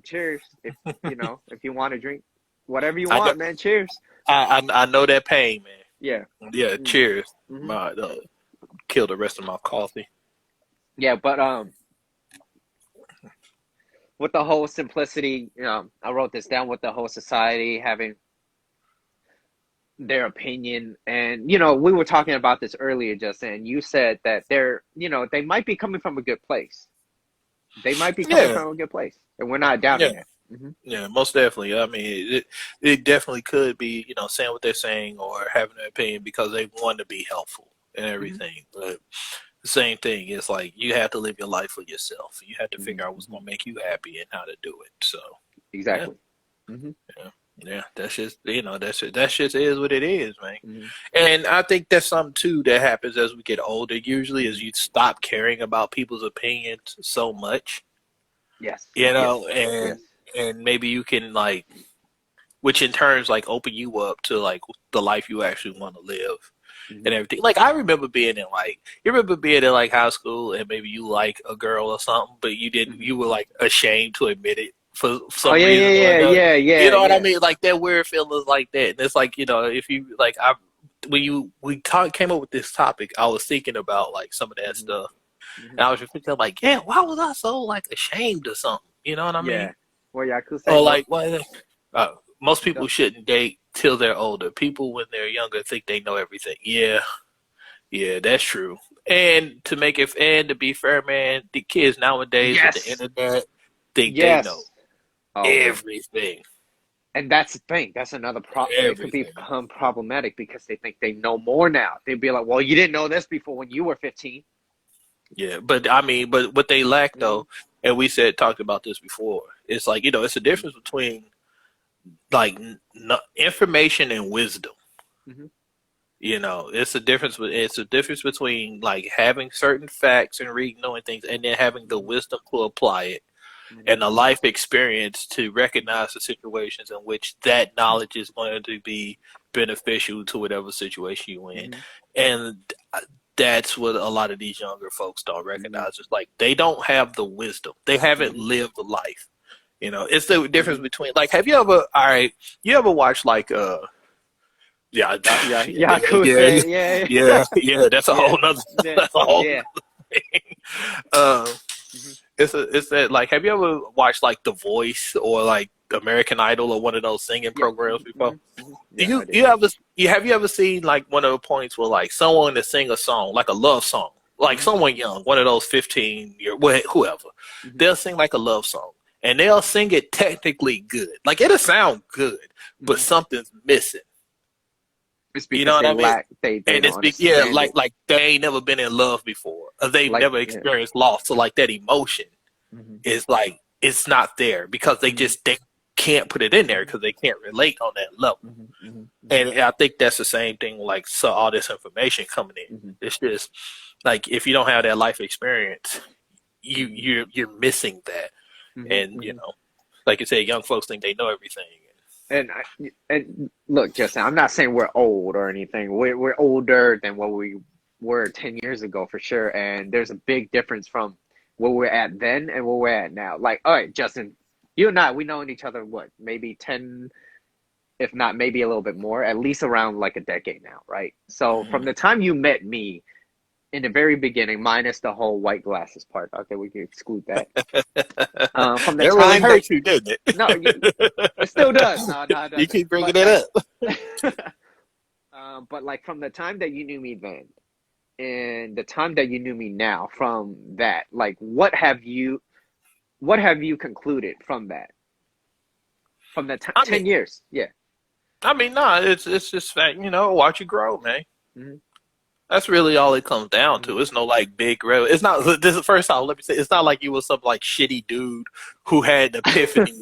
C: cheers. If you know, if you want to drink, whatever you
B: I know
C: want, man. Cheers.
B: I know that pain, man.
C: Yeah.
B: Yeah, cheers.
C: Mm-hmm.
B: My kill the rest of my coffee.
C: Yeah, but with the whole simplicity, I wrote this down with the whole society having their opinion, and we were talking about this earlier, Justin, and you said that they might be coming from a good place. They might be coming
B: Yeah,
C: from a good place, and we're not
B: yeah,
C: doubting that. Mm-hmm.
B: yeah. Most definitely. I mean, it definitely could be, saying what they're saying or having an opinion because they want to be helpful and everything. But the same thing is like you have to live your life for yourself. You have to figure out what's going to make you happy and how to do it. So
C: Exactly.
B: yeah,
C: Mm-hmm.
B: yeah. That's just that just is what it is, man.
C: Mm-hmm.
B: And I think that's something too that happens as we get older. Usually, is you stop caring about people's opinions so much.
C: Yes.
B: And
C: Yes.
B: and maybe you can like, which in turns like open you up to like the life you actually want to live
C: Mm-hmm.
B: and everything. Like I remember being in like you remember being in like high school and maybe you like a girl or something, but you didn't. You were like ashamed to admit it for
C: Oh
B: some
C: yeah,
B: reason or another. You know what I
C: yeah.
B: mean? Like that weird feelings like that. And it's like if you like I when came up with this topic, I was thinking about like some of that stuff.
C: Mm-hmm.
B: And I was just thinking like, yeah, why was I so like ashamed of something? You know what I mean?
C: Yeah. Well, yeah, I could say
B: Or
C: no.
B: like, why? Most people shouldn't date till they're older. People when they're younger think they know everything. Yeah, that's true. And to be fair, man, the kids nowadays with the
C: Yes.
B: internet think they know
C: Yes. Oh man.
B: everything.
C: And that's the thing. That's another problem. It could
B: Everything.
C: become problematic because they think they know more now. They'd be like, "Well, you didn't know this before when you were 15."
B: Yeah, but I mean, but what they lack though, and we talked about this before. It's like it's a difference between like information and wisdom.
C: Mm-hmm.
B: It's a difference. It's a difference between like having certain facts and knowing things, and then having the wisdom to apply it, and the life experience to recognize the situations in which that knowledge is going to be beneficial to whatever situation you're in. And that's what a lot of these younger folks don't recognize. It's like they don't have the wisdom. They haven't lived the life. It's the difference between like, have you ever? All right, you ever watch like yeah,
C: Yeah, cool. Yeah.
B: That's a whole nother. That's a whole nother thing. It's that like, have you ever watched like The Voice or like American Idol or one of those singing programs before?
C: Yeah,
B: Have you ever seen like one of the points where like someone to sing a song like a love song, like someone young, one of those 15-year whoever, they'll sing like a love song and they'll sing it technically good, like it'll sound good, but something's missing.
C: It's because
B: you know what I mean?
C: They
B: And
C: don't
B: it's
C: understand
B: like they ain't never been in love before, or they've
C: Like,
B: never experienced loss. So like that emotion is like it's not there because they can't put it in there because they can't relate on that level. And I think that's the same thing. Like all this information coming in, it's just like if you don't have that life experience, you're missing that. And like you said, young folks think they know everything.
C: And look, Justin, I'm not saying we're old or anything. We're older than what we were 10 years ago for sure. And there's a big difference from where we're at then and where we're at now. Like, all right, Justin, you and I, we known each other, what, maybe 10, if not maybe a little bit more, at least around like a decade now, right? So from the time you met me in the very beginning, minus the whole white glasses part, okay, we can exclude that. From the
B: That
C: time
B: really hurt you, didn't it?
C: No, it still does. No, it doesn't.
B: You keep bringing it
C: up. But like from the time that you knew me then, and the time that you knew me now, from that, like what have you concluded from that? From the 10 years, yeah.
B: I mean, no, it's just fact. Watch you grow, man. That's really all it comes down to. It's no like big real. It's not. This is the first time. Let me say, it's not like you was some like shitty dude who had an epiphany.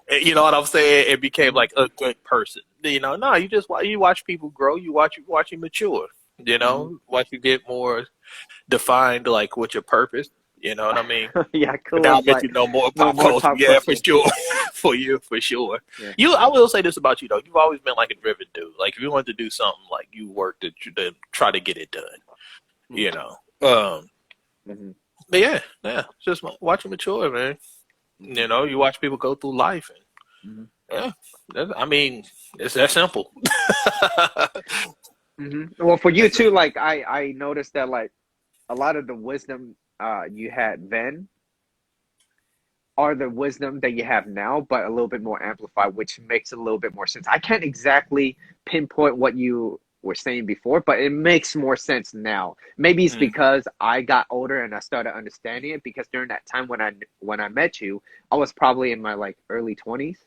B: You know what I'm saying? And became like a good person. You know, no, you watch people grow. You watch you mature. You know, watch you get more defined, like what's your purpose. You know what I mean?
C: Yeah, cool.
B: But now that you know more pop culture, yeah, for sure, for sure.
C: Yeah.
B: I will say this about you though. You've always been like a driven dude. Like if you wanted to do something, like you worked to try to get it done. You know. But yeah, just watch it mature, man. You know, you watch people go through life, and yeah, I mean, it's that simple.
C: Well, for you too, like I noticed that like a lot of the wisdom you had then are the wisdom that you have now, but a little bit more amplified, which makes a little bit more sense. I can't exactly pinpoint what you were saying before, but it makes more sense now. Maybe it's because I got older and I started understanding it, because during that time when I met you, I was probably in my like early 20s.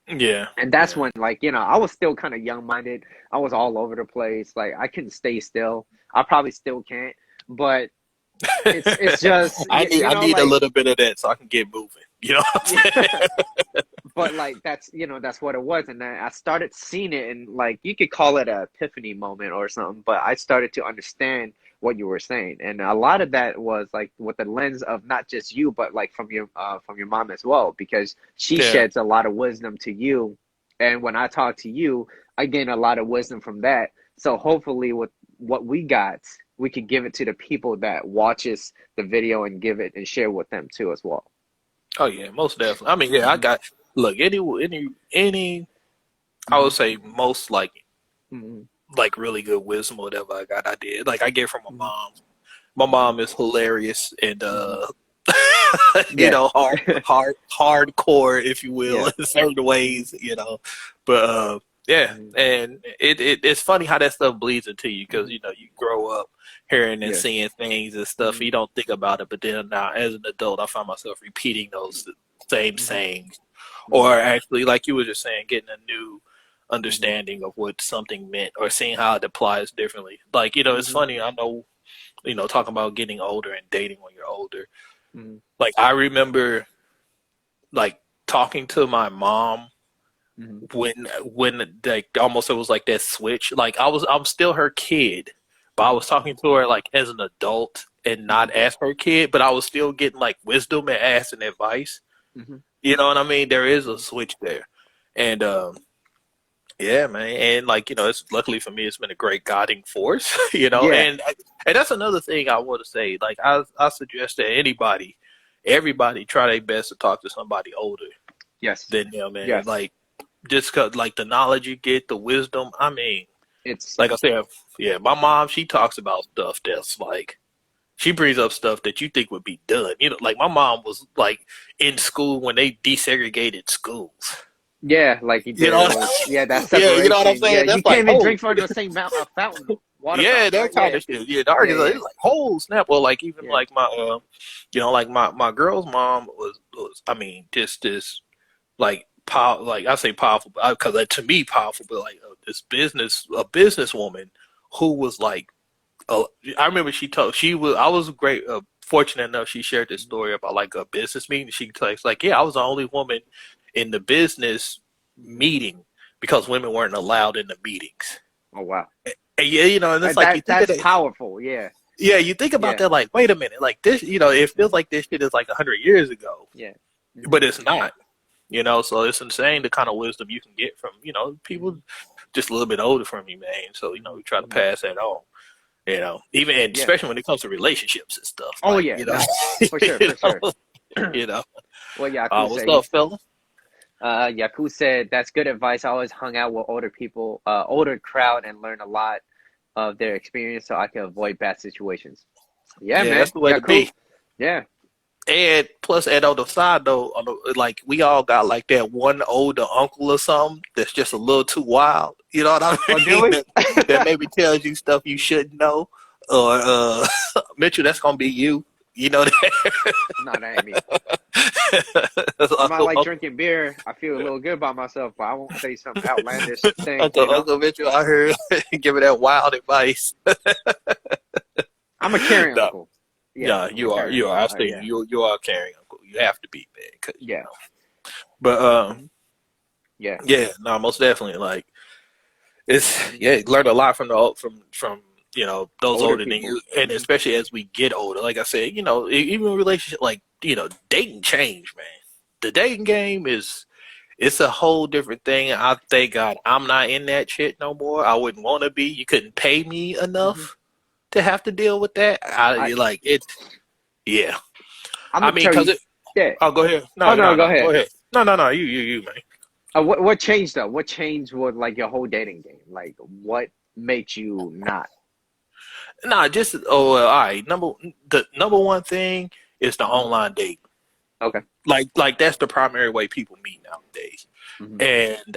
B: Yeah.
C: And that's when, like, you know, I was still kind of young-minded. I was all over the place. Like, I couldn't stay still. I probably still can't, but it's just
B: I need
C: like,
B: a little bit of that so I can get moving. You know what I'm saying?
C: But like that's what it was, and I started seeing it, and like you could call it an epiphany moment or something. But I started to understand what you were saying, and a lot of that was like with the lens of not just you, but like from your mom as well, because she sheds a lot of wisdom to you, and when I talk to you, I gain a lot of wisdom from that. So hopefully, with what we got, we could give it to the people that watches the video and give it and share with them too as well.
B: Oh yeah, most definitely. I mean, yeah, I got look any. I would say most like really good wisdom or whatever I got. I did like I get from my mom. My mom is hilarious and you know hardcore, if you will, in certain ways. You know, but yeah, and it's funny how that stuff bleeds into you, because you know you grow up hearing and seeing things and stuff, and you don't think about it. But then now, as an adult, I find myself repeating those same sayings, or actually, like you were just saying, getting a new understanding of what something meant, or seeing how it applies differently. Like, you know, it's funny. I know, you know, talking about getting older and dating when you're older. Like I remember, like talking to my mom. When like almost it was like that switch. Like I'm still her kid, but I was talking to her like as an adult and not as her kid, but I was still getting like wisdom and asking advice. You know what I mean? There is a switch there, and yeah, man, and like, you know, it's luckily for me, it's been a great guiding force. You know, and that's another thing I want to say. Like I suggest that everybody try their best to talk to somebody older. Than them, man. Like. Just cause like the knowledge you get, the wisdom. I mean, it's like I said, yeah. My mom, she talks about stuff that's like, she brings up stuff that you think would be done. You know, like my mom was like in school when they desegregated schools.
C: Yeah, like
B: you know,
C: that's
B: yeah, you know what I'm saying. That's
C: you can't even drink from the same fountain.
B: Yeah, that kind of shit. Yeah, the argument is like, whole snap. Well, like even like my, you know, like my girl's mom was I mean, just this like. Like I say powerful, because to me powerful, but like a businesswoman who was like, I remember I was great, fortunate enough she shared this story about like a business meeting. She takes like, yeah, I was the only woman in the business meeting because women weren't allowed in the meetings.
C: Oh wow!
B: And yeah, you know, and it's like
C: that's powerful. Yeah.
B: Yeah, you think about that, like, wait a minute, like this, you know, it feels like this shit is like 100 years ago.
C: Yeah.
B: But it's not. You know, so it's insane the kind of wisdom you can get from, you know, people just a little bit older from you, man. So, you know, we try to pass that on, you know, especially when it comes to relationships and stuff.
C: Oh,
B: like,
C: yeah.
B: You know,
C: for sure.
B: You know.
C: Well, Yaku
B: what's up, fella?
C: Yaku said, that's good advice. I always hung out with older people, older crowd, and learned a lot of their experience so I can avoid bad situations. Yeah, man.
B: That's the way to be.
C: Yeah.
B: And plus, and on the side though, like we all got like that one older uncle or something that's just a little too wild. You know what I mean? That maybe tells you stuff you shouldn't know. Or Mitchell, that's gonna be you. You know that?
C: No, that ain't me. I might like drinking beer. I feel a little good about myself, but I won't say some outlandish thing.
B: Uncle Mitchell, I heard giving that wild advice.
C: I'm a caring
B: No,
C: uncle.
B: yeah,
C: I'm a
B: you are.
C: caring
B: You are. I
C: uncle.
B: say
C: Yeah.
B: you are a caring uncle. You have to be, man.
C: Yeah.
B: But
C: Yeah.
B: yeah, no, most definitely. Like you learn a lot from from those
C: Older
B: older than
C: people.
B: you, and especially as we get older. Like I said, even relationship, like dating change, man. The dating game it's a whole different thing. I thank God I'm not in that shit no more. I wouldn't want to be. You couldn't pay me
C: Hmm.
B: enough to have to deal with that.
C: I
B: Like it. Yeah.
C: I'm
B: I
C: gonna
B: mean,
C: tell you. Yeah.
B: Oh, go ahead.
C: Oh
B: No,
C: no,
B: no,
C: go
B: no. Go
C: ahead.
B: ahead. No. You, man.
C: What changed though? What changed with like your whole dating game? Like what made you not?
B: Nah, just well, all right. The number one thing is the
C: Mhm.
B: online date.
C: Okay.
B: Like that's the primary way people meet nowadays.
C: Hmm.
B: And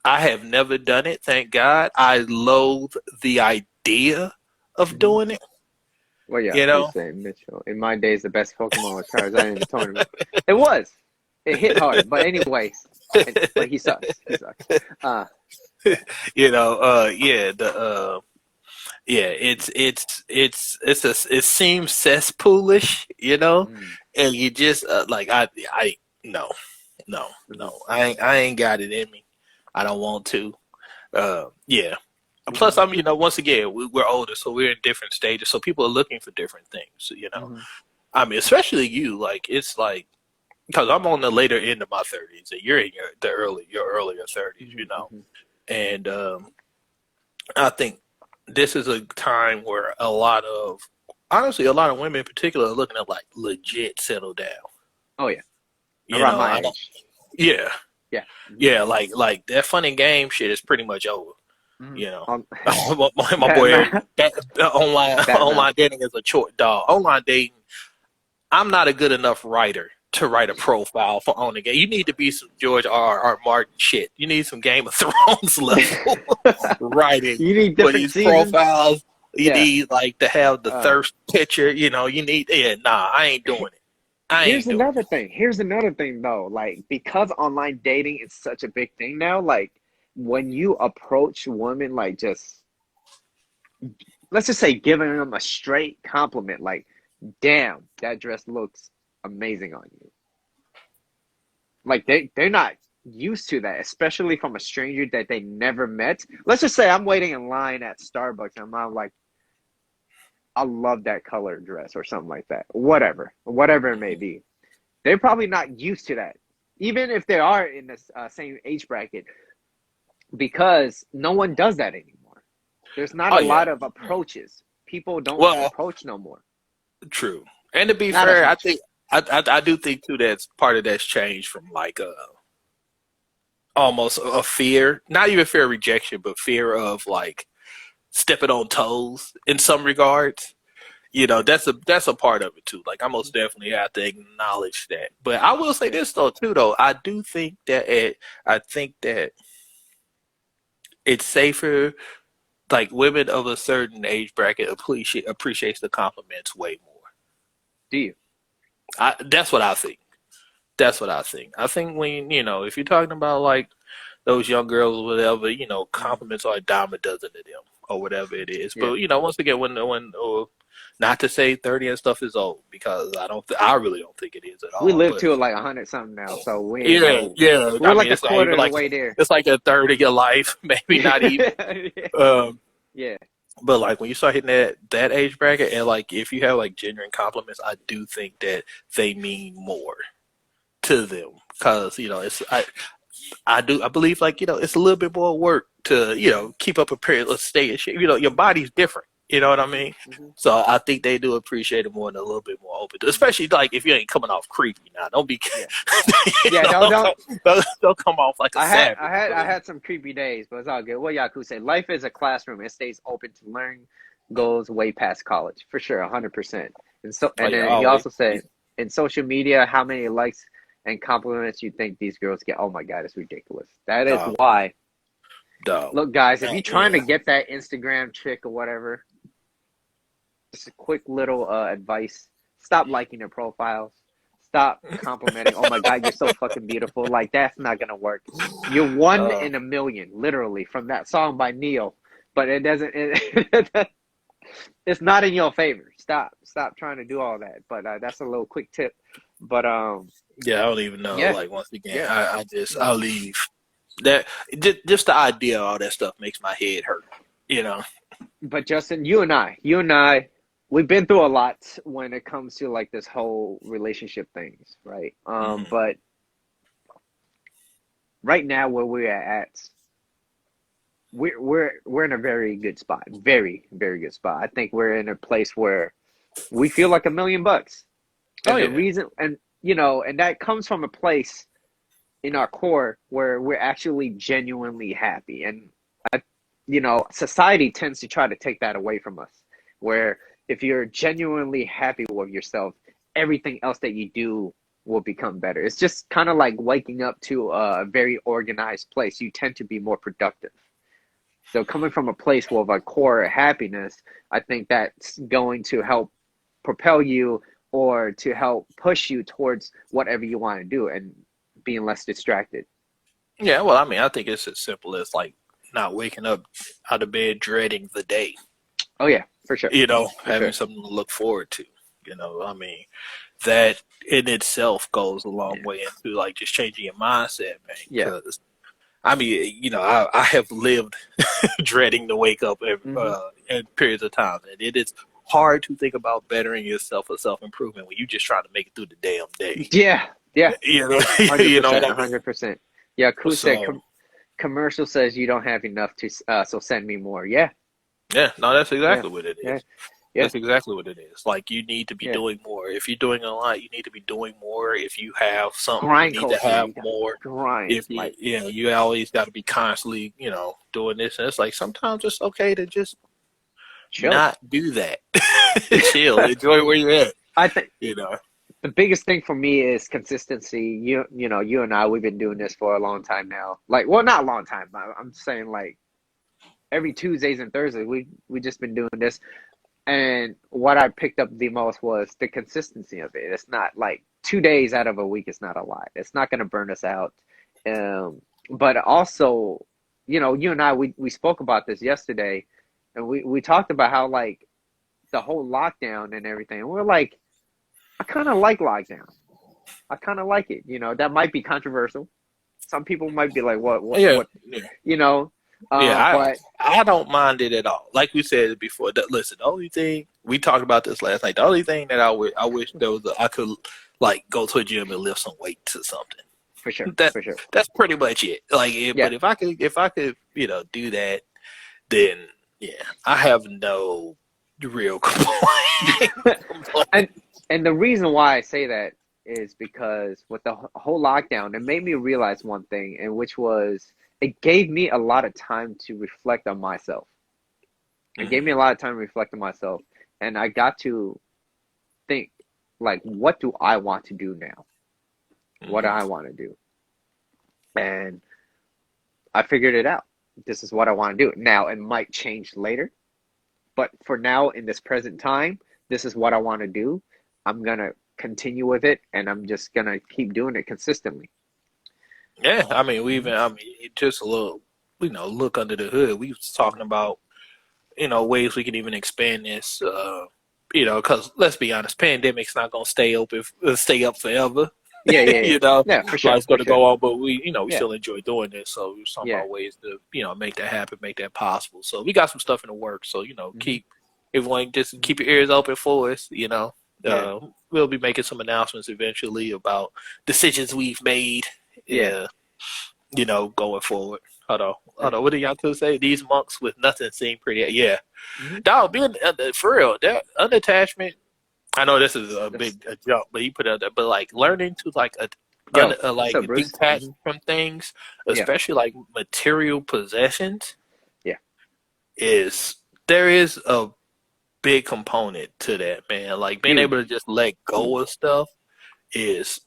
B: I have never done it, thank God. I loathe the idea of
C: Hmm.
B: doing it,
C: Well, yeah,
B: you
C: who's
B: know?
C: saying Mitchell? In my days, the best Pokemon was Charizard in the tournament. It was. It hit hard, but anyways, but he sucks. He sucks. Uh,
B: Yeah, yeah, it seems cesspoolish,
C: mm,
B: and you just like I no, no,
C: hmm,
B: no. I ain't got it in me. I don't want to. Yeah. Plus,
C: hmm,
B: once again, we're older, so we're in different stages. So people are looking for different things.
C: hmm,
B: I mean, especially you. Like it's like because I'm on the later end of my 30s, and you're in your earlier 30s.
C: hmm, hmm.
B: And I think this is a time where honestly, a lot of women in particular are looking to like legit settle down.
C: Oh yeah, around my
B: I don't.
C: age.
B: Yeah,
C: Yeah. Hmm.
B: yeah. Like that fun and game shit is pretty much over.
C: Hmm.
B: You know,
C: Um,
B: my boy
C: Batman.
B: Eric, that online
C: Batman.
B: online dating is a short dog. Online dating, I'm not a good enough writer to write a profile for on the game. You need to be some George R. Martin shit. You need some Game of Thrones level writing
C: You need
B: for
C: different
B: these
C: seasons.
B: profiles. You
C: Yeah.
B: need like to have the
C: Uh,
B: thirst picture. You need nah. I ain't doing it. I
C: Here's
B: ain't doing
C: another thing. Here's another thing though. Like because online dating is such a big thing now, like when you approach women like just let's just say giving them a straight compliment like damn, that dress looks amazing on you. Like they're not used to that, especially from a stranger that they never met. Let's just say I'm waiting in line at Starbucks and I'm like I love that color dress or something like that. Whatever it may be. They're probably not used to that, even if they are in the same age bracket, because no one does that anymore. There's not
B: Oh
C: a
B: yeah.
C: lot of approaches. People don't
B: Well,
C: approach no more.
B: true. And to be
C: Not as
B: fair, I
C: much.
B: think I do think too that's part of that's changed from like almost a fear, not even fear of rejection, but fear of like stepping on toes in some regards. That's a part of it too. Like I most definitely have to acknowledge that. But I will say this though too though. I think that it's safer. Like women of a certain age bracket appreciates the compliments way more.
C: Do you?
B: That's what I think. That's what I think. I think when if you're talking about like those young girls or whatever,
C: Mhm.
B: compliments are a dime a dozen to them or whatever it is.
C: Yeah.
B: But once again, when not to say 30 and stuff is old because I really don't think it is at
C: We
B: all.
C: live
B: But
C: to like 100 something now, so we ain't
B: yeah,
C: no.
B: yeah.
C: We're
B: I
C: like
B: mean,
C: a
B: it's not
C: quarter
B: even
C: of the
B: like
C: way there.
B: it's like a third of your life, maybe not even. Um,
C: Yeah.
B: but like when you start hitting that age bracket, and like if you have like genuine compliments, I do think that they mean more to them because I believe like it's a little bit more work to keep up a period of stay and shit. Your body's different. You know what I
C: Hmm.
B: mean?
C: Hmm.
B: So I think they do appreciate it more and a little bit more open, especially like if you ain't coming off creepy now. Don't be,
C: Yeah. Yeah. Don't.
B: don't come off like a savage.
C: I
B: But
C: had some creepy days, but it's all good. What Yaku say? Life is a classroom. It stays open to learn. Goes way past college for sure, 100%.
B: oh
C: And
B: yeah,
C: then he
B: always.
C: also said, in social media, how many likes and compliments you think these girls get? Oh my God, it's ridiculous. That is
B: Dog,
C: why.
B: dog.
C: Look, guys, if
B: Man,
C: you're trying
B: yeah.
C: to get that Instagram chick or whatever, just a quick little advice: stop liking their profiles. Stop complimenting. Oh my God, you're so fucking beautiful. Like that's not gonna work. You're one
B: Uh,
C: in a million, literally, from that song by Neil. but it doesn't. It's not in your favor. Stop trying to do all that. But that's a little quick tip. But
B: Yeah, I don't even know.
C: yeah,
B: Like once again,
C: yeah.
B: I'll leave that. Just the idea of all that stuff makes my head hurt. You know.
C: But Justin, you and I, we've been through a lot when it comes to like this whole relationship things, right? But right now where we're at, we're in a very good spot, very very good spot. I think we're in a place where we feel like $1,000,000,
B: Oh
C: and the
B: yeah.
C: reason, and and that comes from a place in our core where we're actually genuinely happy, and society tends to try to take that away from us. Where if you're genuinely happy with yourself, everything else that you do will become better. It's just kind of like waking up to a very organized place. You tend to be more productive. So coming from a place with a core happiness, I think that's going to help propel you or to help push you towards whatever you want to do and being less distracted.
B: Yeah. Well, I mean, I think it's as simple as like not waking up out of bed dreading the day.
C: Oh yeah, for sure.
B: You know,
C: For
B: having
C: sure.
B: something to look forward to. You know, I mean, that in itself goes a long
C: Yeah.
B: way into like just changing your mindset, man.
C: Yeah.
B: Because I mean, I have lived dreading to wake up
C: Hmm.
B: in periods of time, and it is hard to think about bettering yourself or self improvement when you're just trying to make it through the damn day.
C: Yeah. Yeah.
B: You know,
C: Hundred
B: you know what
C: percent.
B: I mean.
C: 100%. Yeah. Kuz said
B: So
C: commercial says you don't have enough to so send me more. Yeah.
B: yeah, no, that's
C: Yeah.
B: exactly what it
C: Yeah.
B: is.
C: Yeah.
B: That's exactly what it is. Like you need to be
C: Yeah.
B: doing more. If you're doing a lot, you need to be doing more. If you have something, you
C: Grind
B: need to
C: culture.
B: have
C: You got
B: more.
C: grind.
B: If you
C: Like
B: you always got to be constantly doing this, and it's like sometimes it's okay to just
C: chill.
B: not do that. Chill, enjoy where you're at.
C: I think
B: You know.
C: the biggest thing for me is consistency. You and I, we've been doing this for a long time now. Like, well, not a long time. I'm saying like every Tuesdays and Thursdays, we just been doing this. And what I picked up the most was the consistency of it. It's not like 2 days out of a week. It's not a lot. It's not going to burn us out. But also, you and I, we spoke about this yesterday, and we talked about how like the whole lockdown and everything. And we're like, I kind of like lockdown. I kind of like it. That might be controversial. Some people might be like,
B: Yeah,
C: what,
B: yeah,
C: you know?
B: yeah.
C: But
B: I don't mind it at all. Like we said before. Listen, the only thing we talked about this last night. The only thing that I wish there was I could like go to a gym and lift some weights or something.
C: for sure,
B: That
C: for sure.
B: that's pretty much it. Like,
C: Yeah.
B: but if I could, do that, then yeah, I have no real complaint.
C: And the reason why I say that is because with the whole lockdown, it made me realize one thing, and which was it gave me a lot of time to reflect on myself. It gave me a lot of time to reflect on myself, and I got to think like, what do I want to do now? What do I want to do? And I figured it out. This is what I want to do. Now, it might change later, but for now, in this present time, this is what I want to do. I'm going to continue with it, and I'm just going to keep doing it consistently.
B: Yeah, I mean, just a little, look under the hood. We was talking about, ways we can even expand this, because let's be honest, pandemic's not gonna stay up forever.
C: Yeah, yeah, yeah.
B: You know,
C: Yeah, for sure.
B: life's
C: For
B: gonna
C: sure.
B: go on, but we
C: Yeah,
B: still enjoy doing this. So we're talking
C: yeah.
B: about ways to, make that happen, make that possible. So we got some stuff in the works. So
C: Hmm.
B: everyone just keep your ears open for us.
C: Yeah,
B: We'll be making some announcements eventually about decisions we've made.
C: yeah.
B: Going forward. Hold on. What do y'all two say? These monks with nothing seem pretty. Yeah,
C: Hmm.
B: dog. Being for real, that unattachment. I know this is a
C: That's,
B: big jump, but he put it out there. But like learning to
C: yo, what's
B: like
C: up, Bruce?
B: detach
C: Hmm.
B: from things,
C: Yeah,
B: especially like material possessions,
C: yeah.
B: is there is a big component to that, man. Like being able to
C: Huge,
B: just let go
C: huge.
B: of stuff is,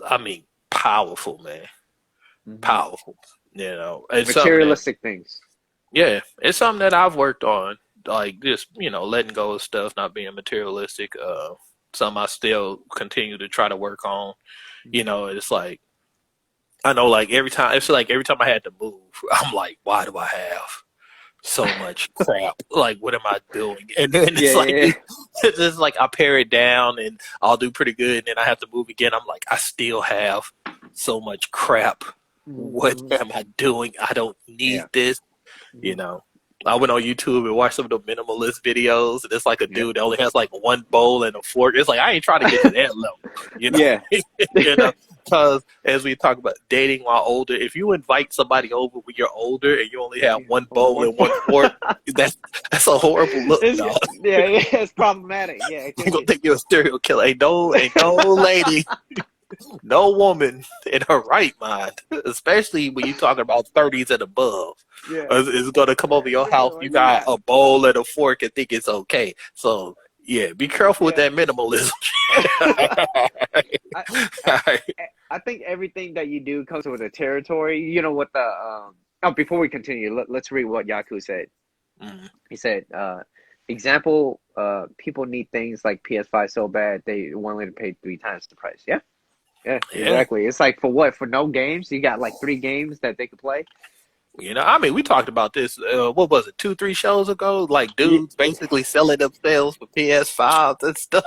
B: I mean, powerful, man.
C: Hmm.
B: Powerful. It's something that,
C: Materialistic things.
B: yeah, it's something that I've worked on, like just, letting go of stuff, not being materialistic. Something I still continue to try to work on. It's like, I know, like every time I had to move, I'm like, why do I have so much crap. Like, what am I doing? And then
C: Yeah, yeah.
B: it's just like I pare it down and I'll do pretty good. And then I have to move again. I'm like, I still have so much crap. What
C: Mhm.
B: am I doing? I don't need
C: Yeah.
B: this. You
C: Mhm.
B: know, I went on YouTube and watched some of the minimalist videos, and it's like a
C: Yep.
B: dude that only has like one bowl and a fork. It's like I ain't trying to get to that level, you know.
C: Yeah.
B: You know, because as we talk about dating while older, if you invite somebody over when you're older and you only have
C: Yeah.
B: one
C: Only
B: bowl
C: one
B: and one fork, that's a horrible look,
C: It's,
B: dog.
C: yeah, yeah, it's problematic. Yeah, it
B: You
C: could
B: gonna
C: be.
B: think you're a serial killer? Ain't no lady, no woman in her right mind, especially when you're talking about 30s and above,
C: Yeah.
B: is going to come over your
C: Look at
B: house.
C: what
B: You
C: you
B: got
C: got.
B: a bowl and a fork and think it's okay. So, yeah, be careful with
C: Yeah.
B: that minimalism.
C: I, I I think everything that you do comes with a territory. You know what the oh, before we continue, let's read what Yaku said.
B: Mm,
C: He said, example, people need things like PS5 so bad they willing to pay 3 times the price. Yeah, yeah,
B: yeah.
C: exactly. It's like for what? For no games? You got like 3 games that they could play?
B: I mean, we talked about this, what was it, 2, 3 shows ago? Like,
C: Yeah,
B: dudes basically selling themselves for PS5s and stuff.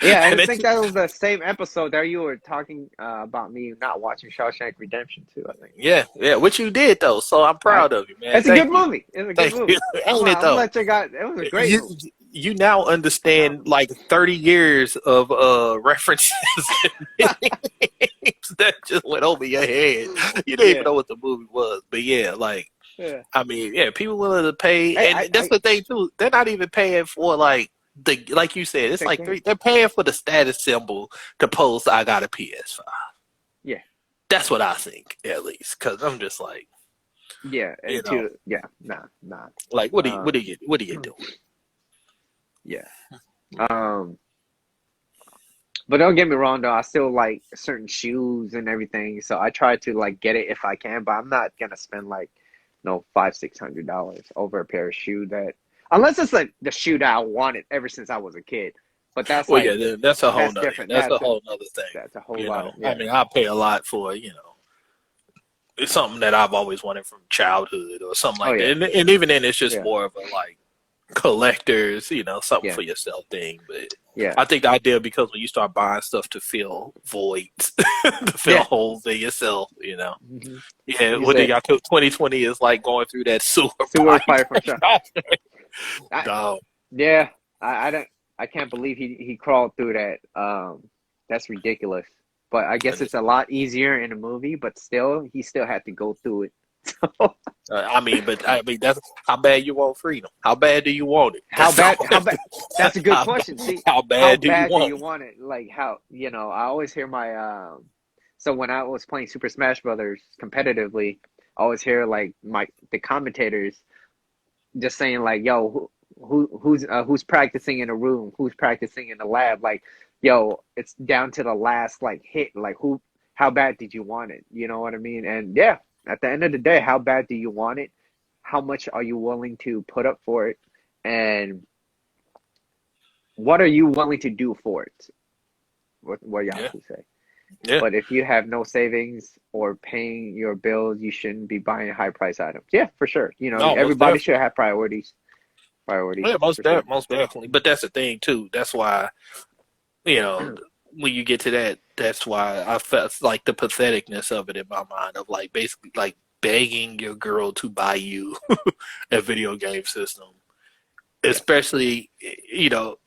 C: yeah, and
B: And
C: I
B: it's,
C: think that was the same episode that you were talking about me not watching Shawshank Redemption too, I think.
B: yeah, yeah, what you did, though. So I'm
C: I,
B: proud of you, man.
C: it's a good
B: Thank you.
C: movie. It's a good
B: Thank you.
C: movie.
B: Ain't it,
C: I'm gonna
B: though?
C: let you guys. It was a great
B: you
C: movie.
B: you now understand
C: Phenomenal.
B: like 30 years of references and names that just went over your head. You didn't even
C: Yeah,
B: know what the movie was. But yeah, like
C: yeah.
B: I mean, yeah, people willing to pay,
C: Hey,
B: and that's the thing too. They're not even paying for like like you said, it's
C: the
B: like
C: game.
B: they're paying for the status symbol to post I got a PS5.
C: Yeah,
B: That's what I think, at least, because I'm just like,
C: yeah,
B: you
C: and
B: know,
C: to yeah, nah, nah.
B: like
C: Um,
B: what are you doing?
C: yeah. Um, but don't get me wrong though. I still like certain shoes and everything, so I try to like get it if I can. But I'm not gonna spend like no $500-600 over a pair of shoe that unless it's like the shoe that I wanted ever since I was a kid. But that's
B: Well,
C: like
B: yeah, that's a whole
C: that's
B: nother,
C: different.
B: that's a whole nother thing.
C: That's a whole
B: You
C: lot of
B: know, I
C: yeah,
B: mean, I pay a lot for, it's something that I've always wanted from childhood or something
C: oh
B: like
C: yeah,
B: that. And even then, it's just
C: yeah,
B: more of a like collector's, something
C: yeah,
B: for yourself thing. But
C: yeah,
B: I think the idea because when you start buying stuff to fill voids, to fill
C: yeah.
B: holes in yourself,
C: Hmm.
B: yeah,
C: You
B: what they
C: said
B: got to 2020 is like going through that sewer
C: sewer
B: pipe.
C: fire from Shaw. I,
B: Dog.
C: yeah, I don't. I can't believe he crawled through that. That's ridiculous. But I guess it's a lot easier in a movie. But still, he still had to go through it. So
B: I mean, that's how bad you want freedom. How bad do you want it?
C: how
B: That's
C: bad?
B: all.
C: How bad? That's a good
B: how,
C: question. See,
B: how
C: how
B: bad do you
C: bad do
B: want
C: you
B: it?
C: want it? Like how I always hear my So when I was playing Super Smash Brothers competitively, I always hear like the commentators just saying like, "Yo, who's practicing in a room? Who's practicing in the lab?" Like, yo, it's down to the last like hit. Like, how bad did you want it? You know what I mean? And yeah, at the end of the day, how bad do you want it? How much are you willing to put up for it? And what are you willing to do for it? What
B: Yeah,
C: Yaku say?
B: yeah.
C: But if you have no savings or paying your bills, you shouldn't be buying high price items. Yeah, for sure.
B: No, most
C: Everybody should
B: definitely.
C: have priorities. Priorities
B: Yeah,
C: for sure.
B: most definitely. But that's the thing too. That's why you know when you get to that, that's why I felt like the patheticness of it in my mind of like basically like begging your girl to buy you a video game system.
C: Yeah.
B: Especially,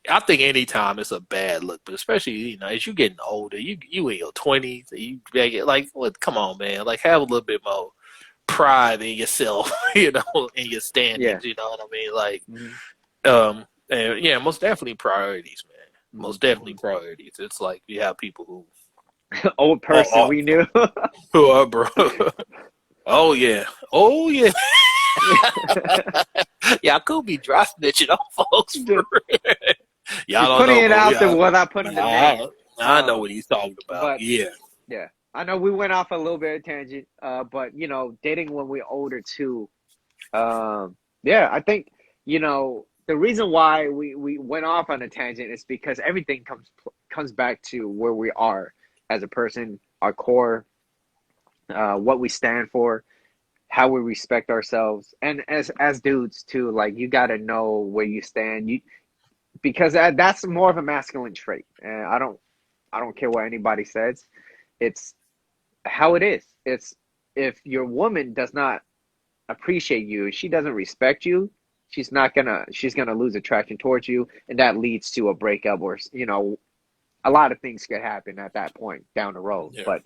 B: I think anytime it's a bad look, but especially, as you getting older, you in your 20s, you beg it like, what? Come on, man, like have a little bit more pride in yourself, in your
C: Yeah.
B: standings. You know what I mean? Like,
C: Hmm.
B: and yeah, most definitely priorities, man.
C: Hmm.
B: Most definitely
C: Hmm.
B: priorities. It's like you have people
C: Old
B: oh,
C: person we knew.
B: who are bro. Oh yeah, oh yeah. Yeah, I could be dry snitching on folks. For real. Y'all
C: You're
B: don't
C: putting
B: know,
C: it
B: but
C: out there without putting the name.
B: I know
C: Um,
B: what he's talking about.
C: but
B: Yeah,
C: yeah, I know we went off a little bit of tangent. But dating when we're older too. Yeah, I think the reason why we went off on a tangent is because everything comes back to where we are as a person, our core, what we stand for, how we respect ourselves, and as dudes too, like you got to know where you stand. Because that's more of a masculine trait, and I don't care what anybody says. It's how it is. It's if your woman does not appreciate you, she doesn't respect you, she's gonna lose attraction towards you, and that leads to a breakup, or a lot of things could happen at that point down the road.
B: Yeah.
C: But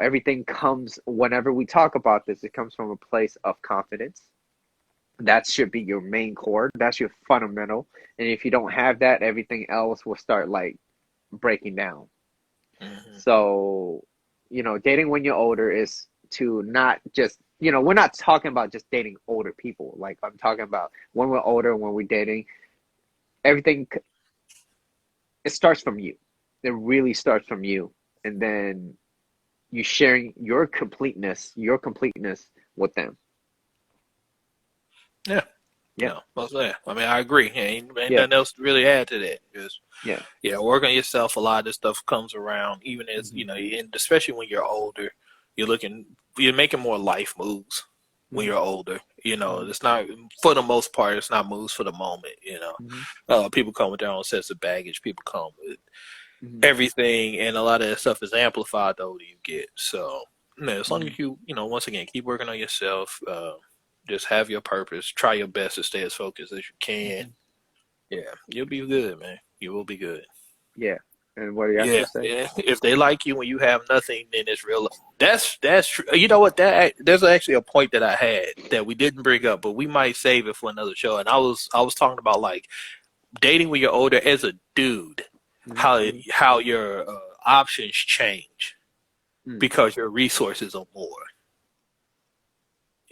C: everything comes, whenever we talk about this, it comes from a place of confidence. That should be your main core. That's your fundamental. And if you don't have that, everything else will start like breaking down.
B: Mm-hmm.
C: So, dating when you're older is to not just, we're not talking about just dating older people. Like I'm talking about when we're older, when we're dating, everything, it starts from you. It really starts from you. And then you sharing your completeness with them.
B: Yeah.
C: Yeah.
B: No, most of that. I mean, I agree. Ain't
C: Yeah.
B: nothing else to really add to that. Just,
C: Yeah.
B: yeah, work on yourself. A lot of this stuff comes around, even as,
C: Mhm.
B: and especially when you're older, you're making more life moves when you're older. It's not, for the most part, it's not moves for the moment,
C: Mhm.
B: People come with their own sets of baggage. People come with
C: Mhm.
B: everything, and a lot of that stuff is amplified the older you get. So, as long
C: Mhm.
B: as you, once again, keep working on yourself, just have your purpose, try your best to stay as focused as you can.
C: Mhm.
B: Yeah, you'll be good, man. You will be good.
C: Yeah. And what do you have
B: Yeah,
C: to say?
B: yeah. If they like you when you have nothing, then it's real. That's true. You know what? There's actually a point that I had that we didn't bring up, but we might save it for another show. And I was talking about like dating when you're older as a dude,
C: Mhm.
B: how your options change
C: Mhm.
B: because your resources are more.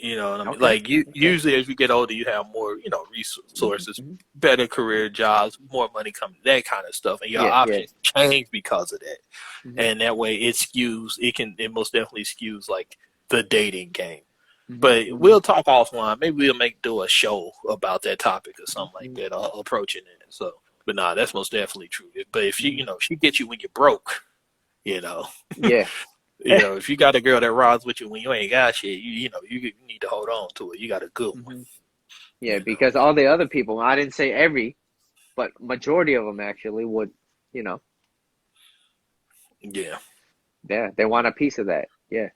B: You know what I mean?
C: Okay.
B: Like you
C: Okay.
B: usually as you get older, you have more,
C: Mhm.
B: resources,
C: Mhm.
B: better career jobs, more money coming, that kind of stuff, and your
C: Yeah. Yeah.
B: options change because of that.
C: Mhm.
B: And that way, it most definitely skews like the dating game.
C: Mhm.
B: But
C: Mhm.
B: we'll talk offline. Maybe we'll do a show about that topic or something like
C: Mhm.
B: that, approaching it. So, but nah, that's most definitely true. But if
C: Mhm.
B: if she gets you when you're broke, you know.
C: Yeah.
B: If you got a girl that rides with you when you ain't got shit, you need to hold on to it. You got a good one,
C: Mhm. Yeah.
B: you know.
C: Because all the other people, I didn't say every, but majority of them actually would, you know,
B: Yeah,
C: yeah, they want a piece of that. Yeah.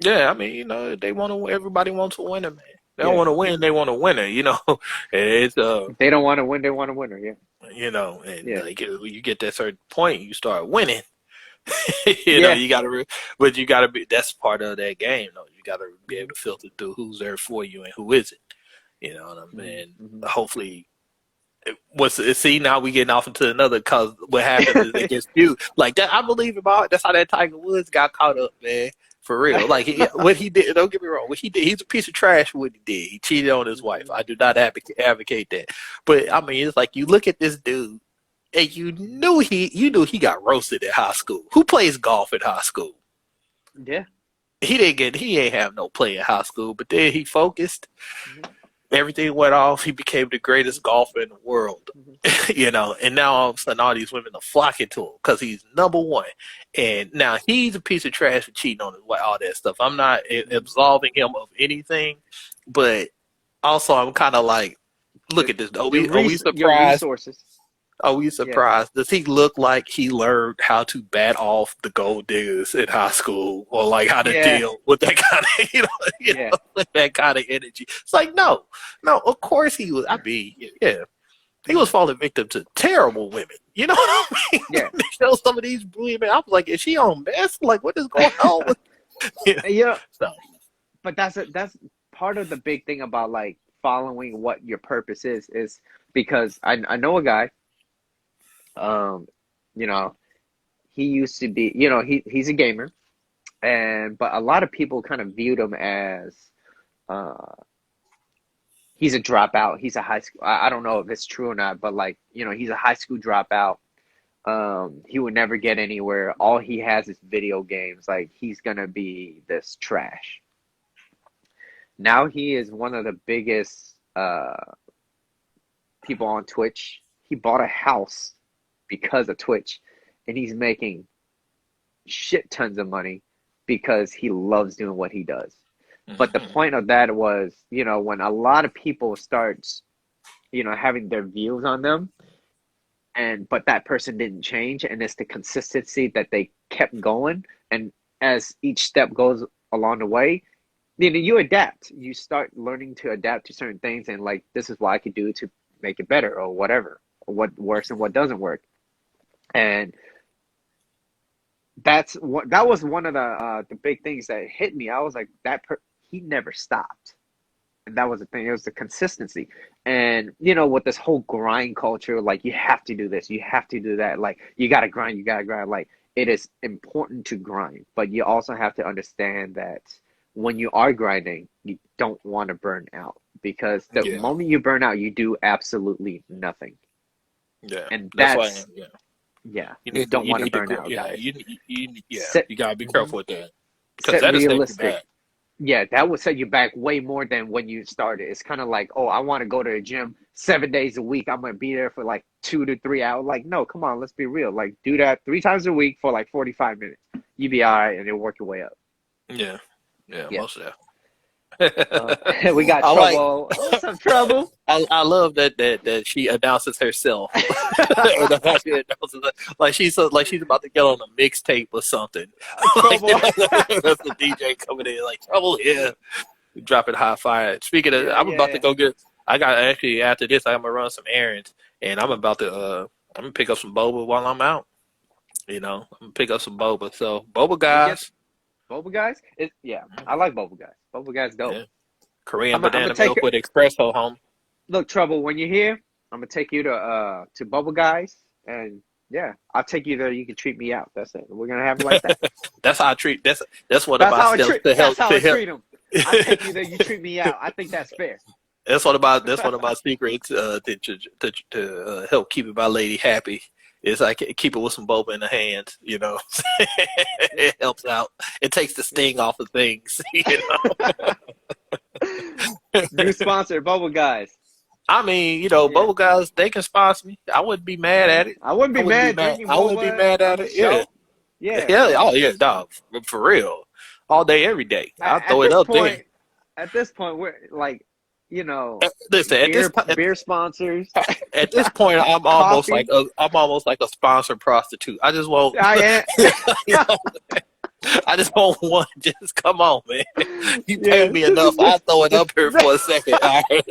B: yeah. I mean, they want to. Everybody wants a winner, man. They don't
C: Yeah.
B: want to win. They want a winner. It's
C: If they don't want to win, they want a winner. Yeah.
B: and
C: Yeah.
B: like when you get that certain point, you start winning.
C: Yeah.
B: You gotta, but you gotta be. That's part of that game, though. You gotta be able
C: Mhm.
B: to filter through who's there for you and who isn't. You know what I
C: Mhm.
B: mean?
C: Mhm.
B: Hopefully, see now we getting off into another cause what happens is it gets you like that. I believe about that's how that Tiger Woods got caught up, man. For real, like what he did. Don't get me wrong. What he did, he's a piece of trash. For what he did, he cheated on his wife.
C: Mhm.
B: I do not advocate that, but I mean, it's like you look at this dude, and you knew he got roasted in high school. Who plays golf in high school?
C: Yeah.
B: He ain't have no play in high school, but then he focused.
C: Mhm.
B: Everything went off. He became the greatest golfer in the world.
C: Mhm.
B: And now all of a sudden all these women are flocking to him because he's number one. And now he's a piece of trash for cheating on his wife, all that stuff. I'm not
C: Mhm.
B: absolving him of anything, but also I'm kind of like, look
C: Your
B: at this. Are we
C: your
B: surprised?
C: resources.
B: Are we
C: Yeah.
B: surprised? Does he look like he learned how to bat off the gold diggers in high school, or like how to
C: Yeah.
B: deal with that kind of,
C: Yeah.
B: with that kind of energy? It's like no. Of course he was. I mean, yeah, he was
C: Mhm.
B: falling victim to terrible women. You know what I mean?
C: Yeah.
B: Some of these women, I was like, is she on mess? Like, what is going on with? Yeah.
C: Yeah.
B: So,
C: But that's part of the big thing about like following what your purpose is because I know a guy, um, you know, he used to be, he's a gamer, and but a lot of people kind of viewed him as uh he's a dropout. He's a high school. I don't know if it's true or not, but like, he's a high school dropout. He would never get anywhere. All he has is video games. Like he's gonna be this trash. Now he is one of the biggest people on Twitch. He bought a house because of Twitch, and he's making shit tons of money because he loves doing what he does. But the point of that was, you know, when a lot of people start, you know, having their views on them, but that person didn't change, and it's the consistency that they kept going, and as each step goes along the way, you know, you adapt. You start learning to adapt to certain things, and like, this is what I could do to make it better, or whatever, or what works and what doesn't work. And that was one of the big things that hit me. I was like, he never stopped. And that was the thing. It was the consistency. And, you know, with this whole grind culture, like, you have to do this, you have to do that. Like, you got to grind, you got to grind. Like, it is important to grind, but you also have to understand that when you are grinding, you don't want to burn out, because the moment you burn out, you do absolutely nothing.
B: Yeah.
C: And
B: that's why,
C: you don't want to burn out, guys.
B: You got to be careful with that.
C: Because
B: that'll set you back.
C: Yeah, that would set you back way more than when you started. It's kind of like, oh, I want to go to the gym 7 days a week. I'm going to be there for like 2 to 3 hours. Like, no, come on, let's be real. Like, do that 3 times a week for like 45 minutes. You be all right, and you'll work your way up.
B: Yeah, most of that.
C: We got Trouble. What's up, Trouble?
B: I love that she announces herself. like she's about to get on a mixtape or something. Like, that's the DJ coming in like, Trouble here, dropping high fire. Speaking of, I'm about to go get. I got actually after this, I'm gonna run some errands, and I'm about to I'm gonna pick up some boba while I'm out. You know, I'm gonna pick up some boba. So boba guys.
C: Boba guys? I like boba guys. Boba guys dope.
B: Yeah. Korean banana milk with espresso, home.
C: Look, Trouble, when you're here, I'm gonna take you to Boba guys, and I'll take you there. You can treat me out. That's it. We're gonna have it like that.
B: That's how I treat. That's what about steps to help.
C: That's how I treat them. I take you there. You treat me out. I think that's fair.
B: That's one of my secrets to help keep my lady happy. Is I keep it with some boba in the hands, you know. It helps out. It takes the sting off of things, you know.
C: New sponsor, Boba Guys.
B: I mean, you know, Boba Guys, they can sponsor me. I wouldn't be mad at it.
C: I wouldn't be mad.
B: I wouldn't be mad at it. Yeah. Oh yeah, dog. For real. All day, every day. I'll throw it up there.
C: At this point, we're like, you know,
B: listen,
C: beer sponsors.
B: At this point, I'm almost like a sponsored prostitute. I just won't. I just want one. Just come on, man. You pay me enough. I'll throw it up here for a second. All right.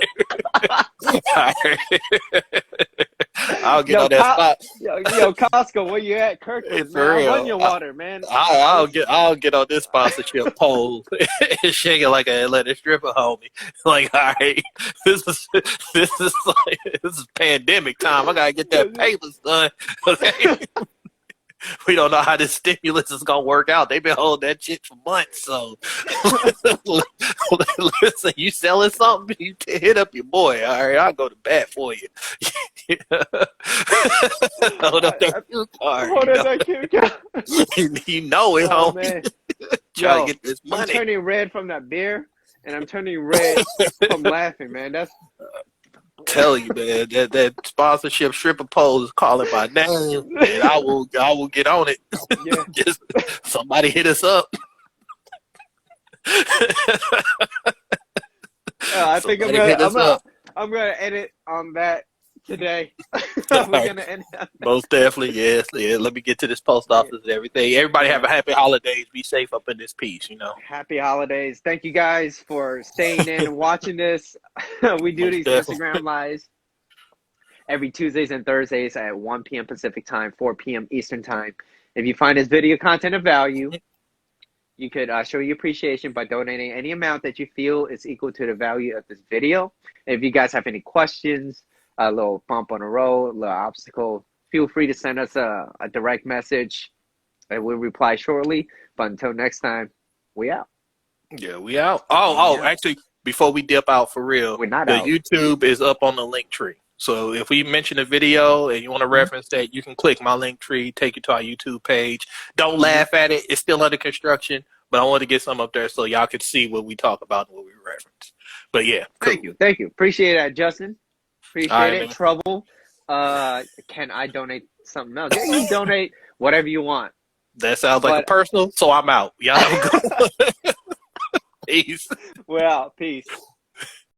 B: I'll get on that spot.
C: Yo, Costco, where you at? Kirkland, man. Run your water, man.
B: I'll get on this sponsorship pole and shake it like an Atlanta stripper, homie. Like, all right, this is pandemic time. I gotta get that paper, son. Okay? We don't know how this stimulus is gonna work out. They've been holding that shit for months. So, listen, you selling something? You hit up your boy. All right, I'll go to bat for you. Hold up that cue card. You know it, homie. Try to get this money.
C: I'm turning red from that beer, and I'm turning red from laughing, man. That's.
B: Tell you, man, that sponsorship stripper pole is calling my name, and I will get on it. Yeah. Just somebody hit us up.
C: I think I'm gonna edit on that today. We're gonna end on that.
B: Most definitely, yes. Yeah, let me get to this post office and everything. Everybody have a happy holidays. Be safe up in this piece, you know.
C: Happy holidays. Thank you guys for staying in and watching this. We do these Instagram lives every Tuesdays and Thursdays at 1 p.m. Pacific time, 4 p.m. Eastern time. If you find this video content of value, you could show your appreciation by donating any amount that you feel is equal to the value of this video. And if you guys have any questions, a little bump on the road, a little obstacle, feel free to send us a direct message and we'll reply shortly. But until next time, we out.
B: Yeah, we out. Actually, before we dip out for real,
C: we're not out.
B: YouTube is up on the link tree. So if we mention a video and you want to reference that, you can click my link tree, take you to our YouTube page. Don't laugh at it. It's still under construction, but I want to get some up there so y'all can see what we talk about and what we reference. But yeah. Cool.
C: Thank you. Appreciate that, Justin. Appreciate it. Man. Trouble. Can I donate something else? Yeah, you donate whatever you want.
B: That sounds like a personal, so I'm out. Y'all have a good one. Peace.
C: We're out. Peace.